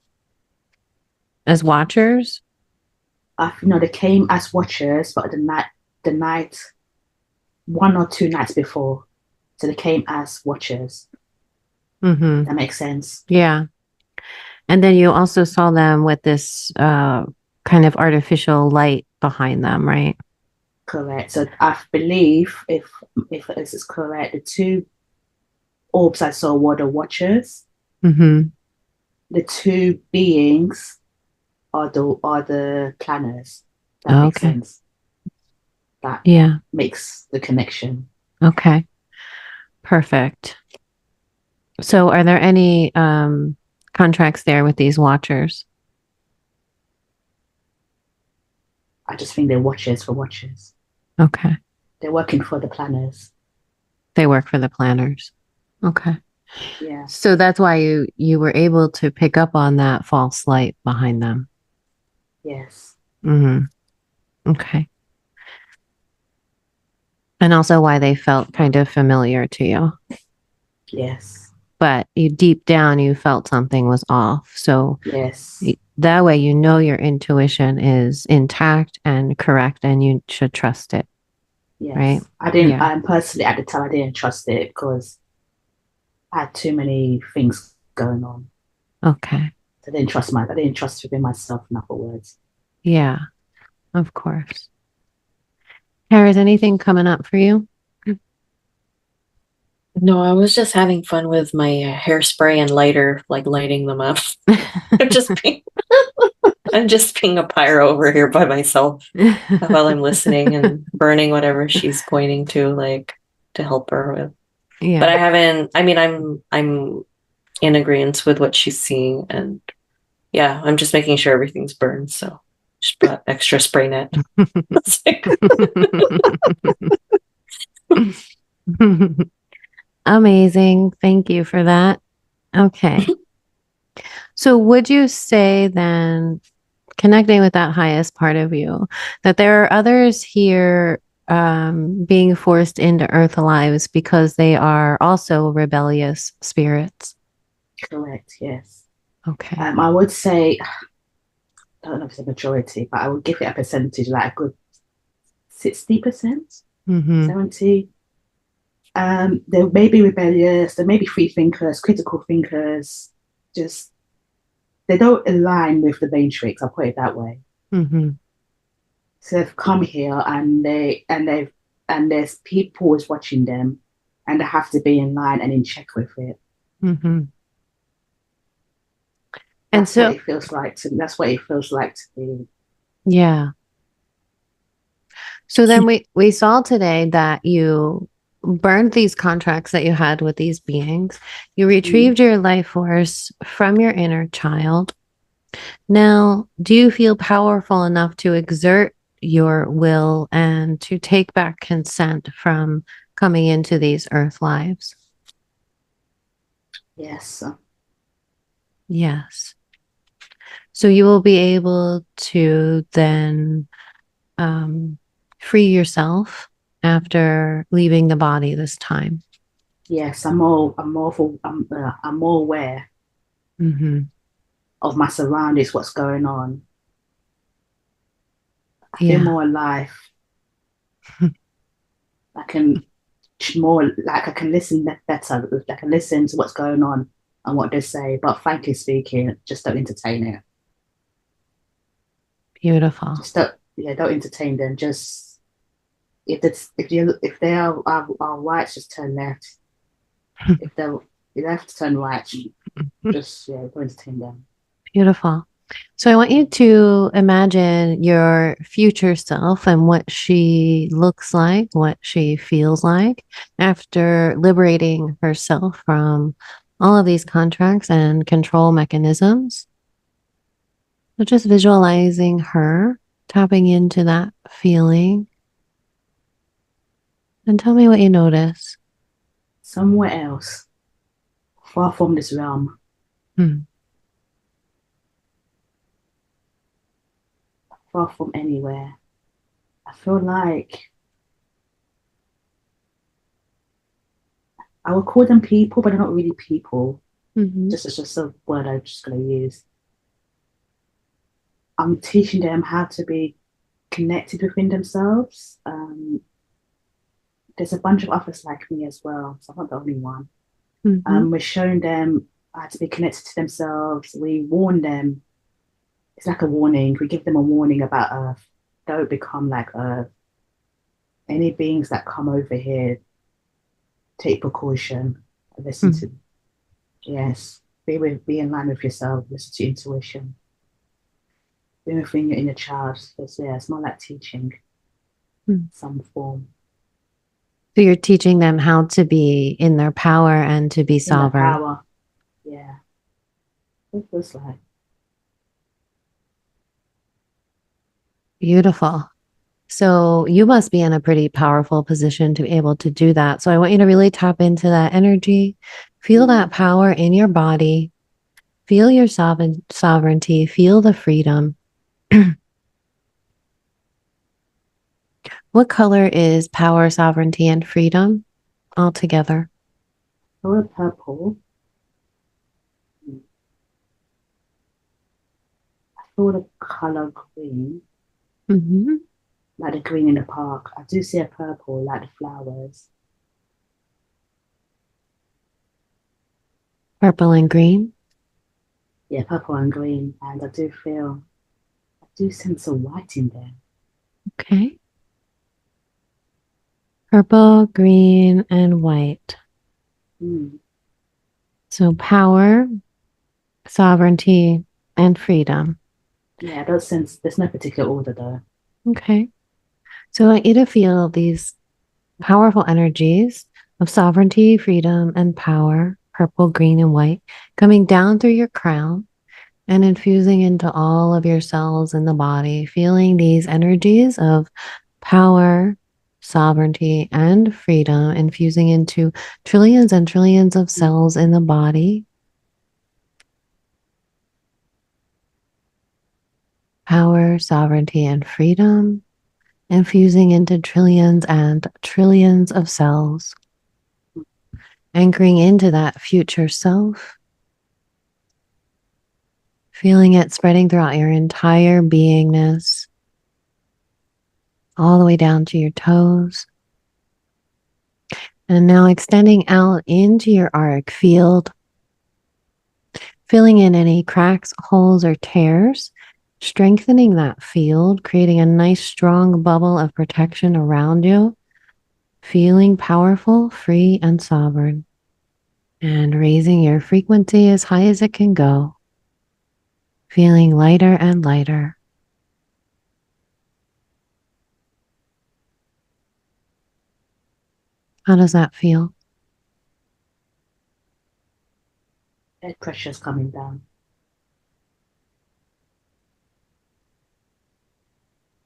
as watchers? They came as watchers, but the night, 1 or 2 nights before. So they came as watchers. Mm-hmm. That makes sense. Yeah. And then you also saw them with this kind of artificial light behind them, right? Correct. So I believe if this is correct, the two orbs I saw were the watchers. Mm-hmm. The two beings are the planners. That makes Okay. sense. That Yeah. makes the connection. Okay. Perfect. So are there any contracts there with these watchers? I just think they're watchers for watchers. Okay. They're working for the planners. They work for the planners. Okay. Yeah. So that's why you were able to pick up on that false light behind them. Yes. Mm-hmm. Okay. And also why they felt kind of familiar to you. Yes. But deep down, you felt something was off. So yes, that way, your intuition is intact and correct, and you should trust it. yes. Right? I didn't. Yeah. Personally at the time I didn't trust it because I had too many things going on. Okay. I didn't trust within myself, in other words. Yeah, of course. Kara, is anything coming up for you? No, I was just having fun with my hairspray and lighter, like lighting them up. I'm just being, I'm just being a pyro over here by myself while I'm listening and burning whatever she's pointing to, like to help her with. Yeah. But I haven't. I mean, I'm in agreement with what she's seeing, and yeah, I'm just making sure everything's burned. So just brought extra spray net. Amazing. Thank you for that. Okay. So would you say then, connecting with that highest part of you, that there are others here being forced into Earth lives because they are also rebellious spirits? Correct. Yes. Okay. I would say, I don't know if it's a majority, but I would give it a percentage, like a good 60%, 70. They may be rebellious, they may be free thinkers, critical thinkers, just they don't align with the matrix, I'll put it that way. So they've come here and there's people who's watching them and they have to be in line and in check with it. And so what it feels like that's what it feels like to be. Yeah. So then we saw today that you burned these contracts that you had with these beings. You retrieved your life force from your inner child. Now, do you feel powerful enough to exert your will and to take back consent from coming into these earth lives? Yes. Yes. So you will be able to then free yourself after leaving the body this time. Yes, I'm more aware of my surroundings, what's going on. I feel Yeah. more alive. I can more like I can listen better. I can listen to what's going on and what they say. But frankly speaking, just don't entertain it. Beautiful. Just don't entertain them. Just if they are right, just turn left. If they're left, turn right. Just don't entertain them. Beautiful. So I want you to imagine your future self and what she looks like, what she feels like after liberating herself from all of these contracts and control mechanisms. So just visualizing her, tapping into that feeling. And tell me what you notice. Somewhere else, far from this realm, Hmm. far from anywhere. I feel like I would call them people, but they're not really people. Mm-hmm. Just it's just a word I'm just gonna use. I'm teaching them how to be connected within themselves. There's a bunch of others like me as well, so I'm not the only one. Mm-hmm. We're showing them how to be connected to themselves. We warn them. It's like a warning. We give them a warning about Earth. Don't become like Earth. Any beings that come over here, take precaution. Listen Mm-hmm. to, yes, be in line with yourself. Listen to intuition. Be within your inner child. Yeah, it's more like teaching some form So you're teaching them how to be in their power and to be in the sovereign. power. Yeah, it feels like. Beautiful. So you must be in a pretty powerful position to be able to do that. So I want you to really tap into that energy, feel that power in your body, feel your sovereignty, feel the freedom. What color is power, sovereignty, and freedom all together? Color purple. I feel the color green, Mm-hmm. like the green in the park. I do see a purple, like the flowers. Purple and green. Yeah, purple and green. And I do sense a white in there. Okay. Purple, green, and white. Mm. So power, sovereignty, and freedom. Yeah, I don't sense, there's no particular order though. Okay. So I want you to feel these powerful energies of sovereignty, freedom, and power, purple, green, and white, coming down through your crown and infusing into all of your cells in the body, feeling these energies of power, sovereignty, and freedom infusing into trillions and trillions of cells in the body. Power, sovereignty, and freedom infusing into trillions and trillions of cells, anchoring into that future self, feeling it spreading throughout your entire beingness, all the way down to your toes. And now extending out into your auric field, filling in any cracks, holes, or tears, strengthening that field, creating a nice strong bubble of protection around you, feeling powerful, free, and sovereign, and raising your frequency as high as it can go, feeling lighter and lighter. How does that feel? Air pressure's coming down.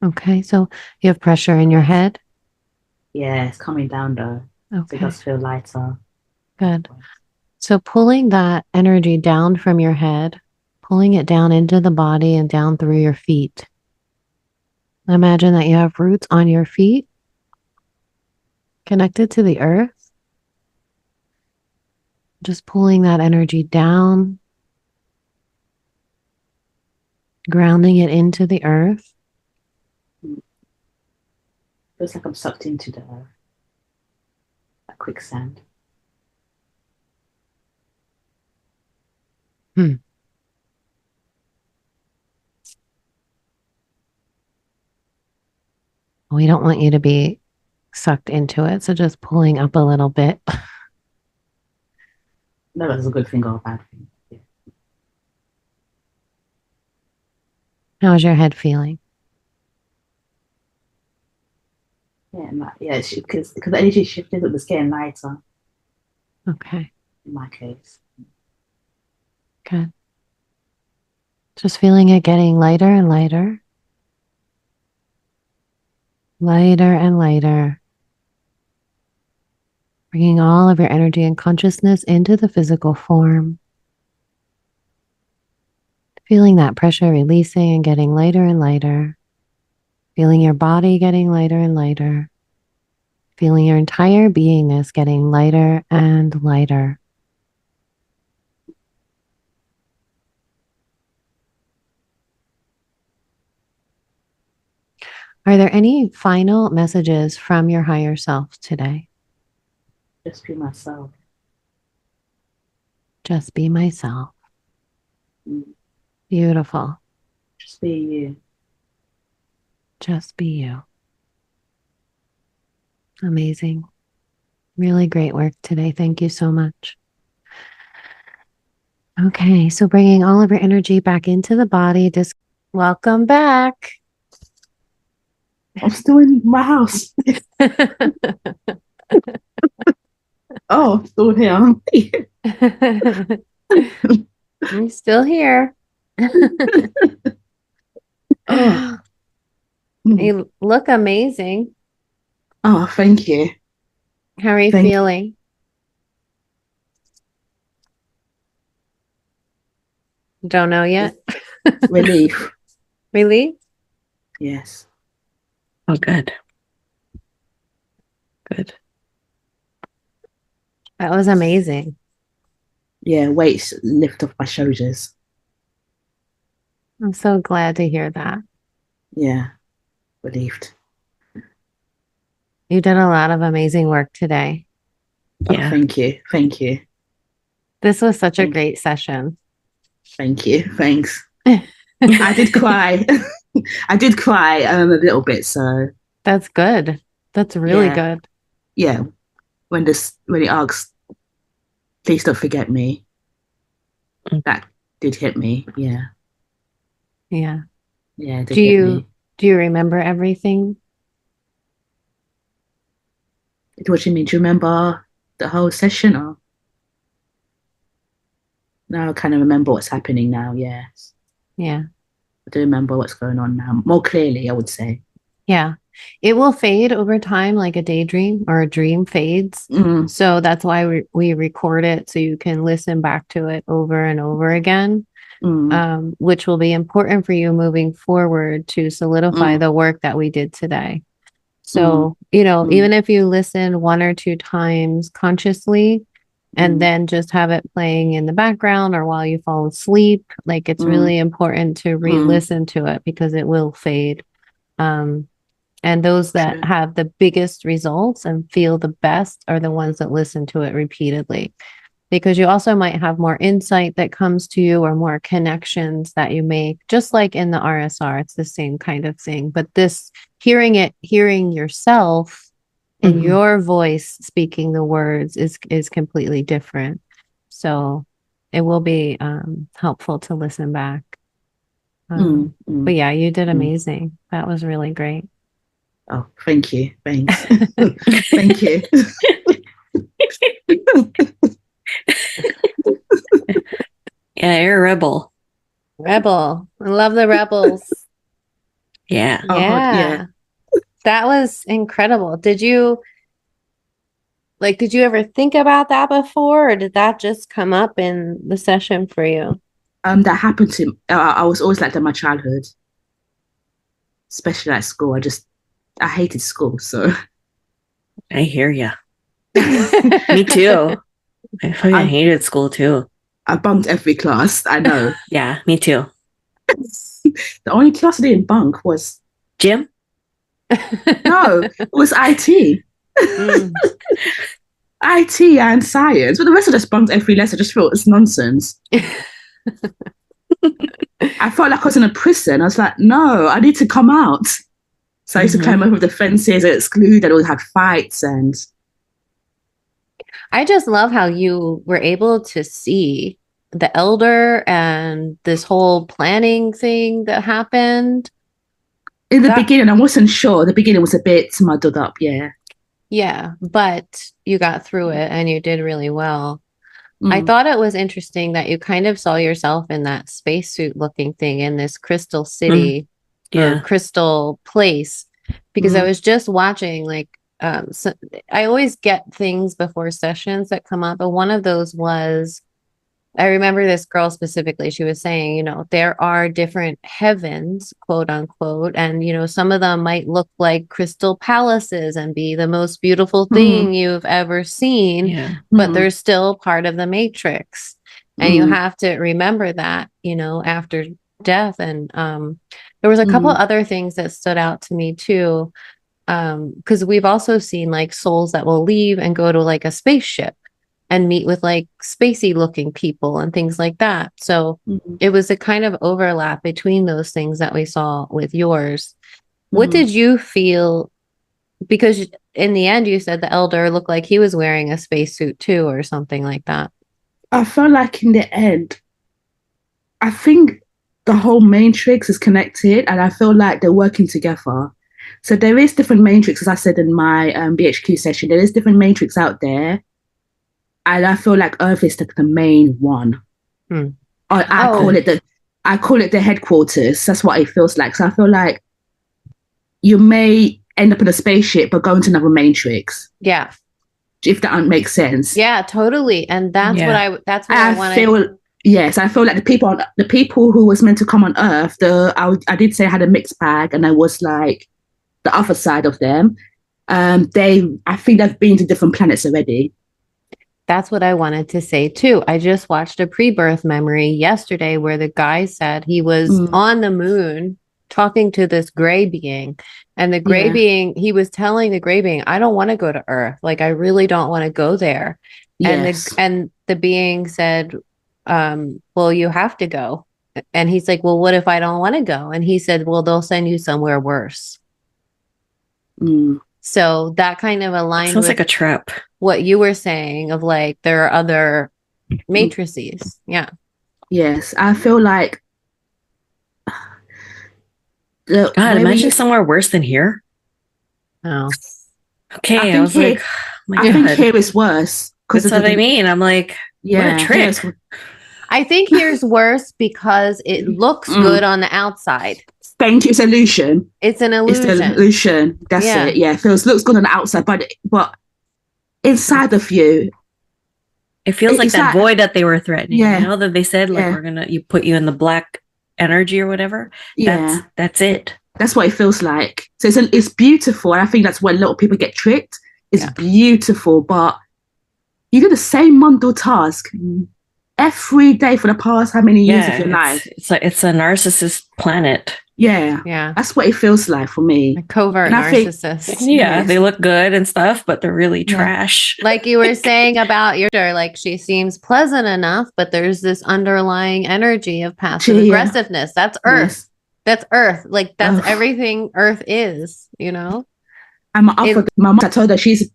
Okay, so you have pressure in your head. Yeah, it's coming down though. So it Okay, does feel lighter. good. So pulling that energy down from your head, pulling it down into the body and down through your feet. Imagine that you have roots on your feet connected to the earth. Just pulling that energy down, Grounding it into the earth. Feels like I'm sucked into the quicksand. Hmm. We don't want you to be sucked into it, so just pulling up a little bit. No, that's a good thing or a bad thing. Yeah, How's your head feeling? yeah, because the energy shifted, it was getting lighter Okay, in my case. good. Just feeling it getting lighter and lighter. Lighter and lighter. Bringing all of your energy and consciousness into the physical form. Feeling that pressure releasing and getting lighter and lighter. Feeling your body getting lighter and lighter. Feeling your entire beingness getting lighter and lighter. Are there any final messages from your higher self today? Just be myself. Just be myself. Mm. Beautiful. Just be you. Just be you. Amazing. Really great work today. Thank you so much. Okay, so bringing all of your energy back into the body. Just welcome back. I'm still in my house. Oh, I'm still here. I'm still here. Oh. You look amazing. Oh, thank you. How are you Thank feeling? Don't know yet. Relief. Relief? Yes. Oh, good. Good. That was amazing. Yeah, weights lift off my shoulders. I'm so glad to hear that. Yeah, relieved. You did a lot of amazing work today. Oh, Yeah. thank you. Thank you. This was such a Thank great session. Thank you. Thanks. I did cry. I did cry a little bit. So That's good. That's really yeah, good. yeah. When he asked, please don't forget me. Mm. That did hit me. Yeah, Yeah. yeah, it did Do hit you me. do you remember everything? What do you mean? Do you remember the whole session? Or now I kind of remember what's happening now. Yes, Yeah. I do remember what's going on now more clearly. I would say. Yeah. It will fade over time like a daydream or a dream fades. Mm, So that's why we record it so you can listen back to it over and over again, mm, which will be important for you moving forward to solidify mm, the work that we did today. mm, So, you know, mm, even if you listen one or two times consciously and mm, then just have it playing in the background or while you fall asleep, like it's mm, really important to mm. re-listen to it because it will fade. Um, and those that True. have the biggest results and feel the best are the ones that listen to it repeatedly. Because you also might have more insight that comes to you or more connections that you make, just like in the RSR, it's the same kind of thing. But this hearing yourself and Mm-hmm. your voice speaking the words is completely different. So it will be helpful to listen back. Mm, But mm, yeah, you did mm. amazing. That was really great. Oh, thank you. Thanks. Thank you. Yeah, you're a rebel. Rebel. I love the rebels. Yeah. Oh, yeah. Yeah. That was incredible. Did you ever think about that before, or did that just come up in the session for you? That happened to me. I was always like that in my childhood, especially at school. I hated school, so I hear ya. Me too. I fucking I hated school too. I bunked every class. I know. Yeah, me too. The only class I didn't bunk was Gym? no, it was IT. Mm. IT and science. But the rest of us bunked every lesson. I just felt it's nonsense. I felt like I was in a prison. I was like, no, I need to come out. So I used to climb over the fences and exclude, and we had fights. And I just love how you were able to see the elder and this whole planning thing that happened. in the beginning, I wasn't sure. The beginning was a bit muddled up, yeah. Yeah, but you got through it and you did really well. I Mm. thought it was interesting that you kind of saw yourself in that spacesuit looking thing in this crystal city or Yeah. crystal place, because I was just watching like so I always get things before sessions that come up, but one of those was, I remember this girl specifically. She was saying, you know, there are different heavens, quote unquote, and, you know, some of them might look like crystal palaces and be the most beautiful thing you've ever seen, Yeah. but they're still part of the matrix. And you have to remember that, you know, after death. And there was a couple other things that stood out to me too, because we've also seen like souls that will leave and go to like a spaceship and meet with like spacey looking people and things like that. So it was a kind of overlap between those things that we saw with yours. What did you feel? Because in the end, you said the elder looked like he was wearing a spacesuit too, or something like that. I felt like in the end, I think the whole matrix is connected, and I feel like they're working together. So there is different matrix, as I said in my BHQ session. There is different matrix out there, and I feel like Earth is the main one. I call it the headquarters. That's what it feels like. So I feel like you may end up in a spaceship, but go into another matrix. Yeah, if that makes sense. Yeah, totally. And that's what I wanted. Yes, I feel like the people who was meant to come on Earth, I did say I had a mixed bag, and I was like the other side of them. I think they've been to different planets already. That's what I wanted to say too. I just watched a pre-birth memory yesterday where the guy said he was on the moon talking to this gray being, and the gray being, he was telling the gray being, I don't want to go to Earth. Like, I really don't want to go there. Yes. And the being said, well, you have to go. And he's like, well, what if I don't want to go? And he said, well, they'll send you somewhere worse. So that kind of aligned Sounds with like a trap. What you were saying of like, there are other matrices. Yeah. Yes. I feel like God, imagine somewhere worse than here. Oh. Okay, I was like, oh my God. I think here is worse. That's what I mean. I'm like, what a trick. I think here's worse because it looks good on the outside. Thank you. It's illusion. It's an illusion. It's an illusion. That's it. Yeah. It looks good on the outside, but inside of you, it feels like that void that they were threatening. Yeah. You know, that they said, like, we're gonna put you in the black energy or whatever. Yeah. That's it. That's what it feels like. So it's beautiful. And I think that's where a lot of people get tricked. It's beautiful, but you do the same mundane task every day for the past how many years of your life. It's like it's a narcissist planet. Yeah. That's what it feels like for me. A covert narcissist. They look good and stuff, but they're really trash. Like you were saying about your daughter, like she seems pleasant enough, but there's this underlying energy of passive aggressiveness. That's Earth. Yes. That's Earth. Like that's everything Earth is, you know? And my mom, I told her she's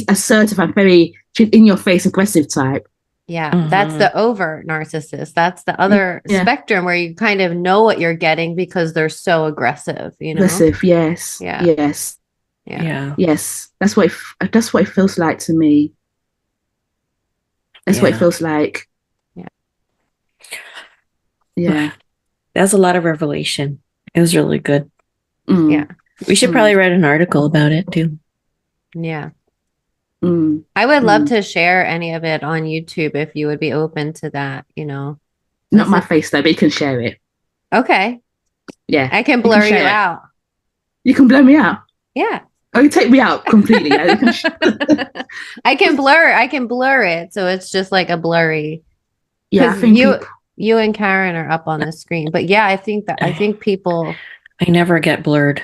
assertive and she's in your face aggressive type. Yeah, that's the overt narcissist. That's the other spectrum where you kind of know what you're getting because they're so aggressive, you know? Aggressive, yes. Yeah. Yes. Yeah. Yes. That's what it feels like to me. That's what it feels like. Yeah. Yeah. That's a lot of revelation. It was really good. Yeah. We should probably write an article about it too. Yeah. I would love to share any of it on YouTube if you would be open to that, you know. Not my face though, but you can share it. Okay. Yeah. I can blur you out. You can blur me out? Yeah. Oh, you take me out completely. I can blur it. So it's just like a blurry. Yeah, I think you and Karen are up on the screen. But yeah, I think people I never get blurred.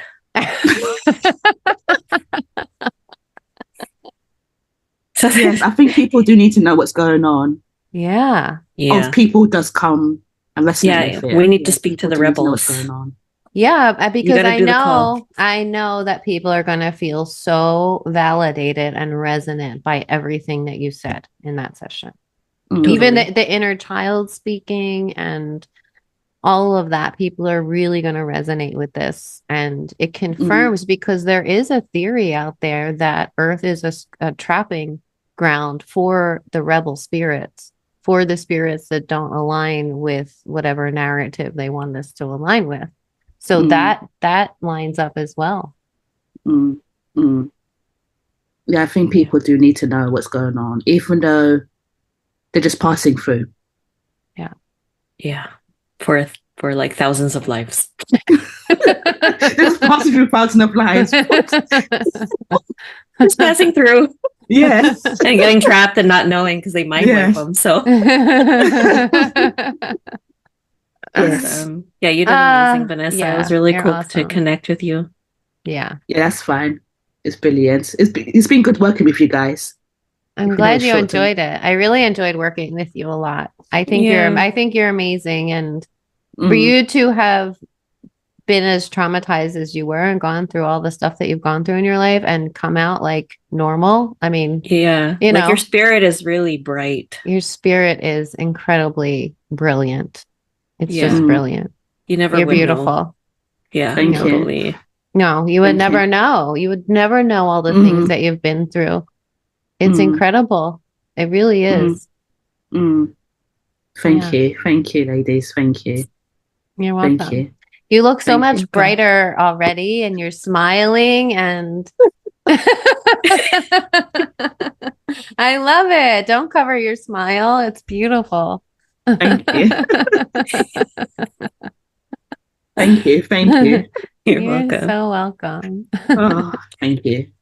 Yes, I think people do need to know what's going on. Yeah. Of people does come and resonate with it. We need to speak to the rebels. Know what's going on. Yeah, because I know that people are going to feel so validated and resonant by everything that you said in that session. Even the inner child speaking and all of that, people are really going to resonate with this. And it confirms because there is a theory out there that Earth is a trapping ground for the rebel spirits, for the spirits that don't align with whatever narrative they want us to align with. So that lines up as well. Yeah, I think people do need to know what's going on, even though they're just passing through. Yeah. For like thousands of lives. Just passing through thousands of lives. Just passing through. Yes. And getting trapped and not knowing because they mind wipe them. So yeah, you did amazing, Vanessa. Yeah, it was really cool awesome. to connect with you. Yeah. Yeah, that's fine. It's brilliant. It's been good working with you guys. I'm glad you enjoyed it. I really enjoyed working with you a lot. I think you're amazing, and for you to have been as traumatized as you were and gone through all the stuff that you've gone through in your life and come out like normal. I mean, you know, your spirit is really bright. Your spirit is incredibly brilliant. It's just brilliant. You're beautiful. Know. Yeah, thank totally. you. No, you would never know. You would never know all the things that you've been through. It's incredible. It really is. Thank you, ladies. Thank you. You're welcome. Thank you. You look so much brighter already, and you're smiling, and I love it. Don't cover your smile. It's beautiful. Thank you. Thank you. You're welcome. So welcome. Oh, thank you.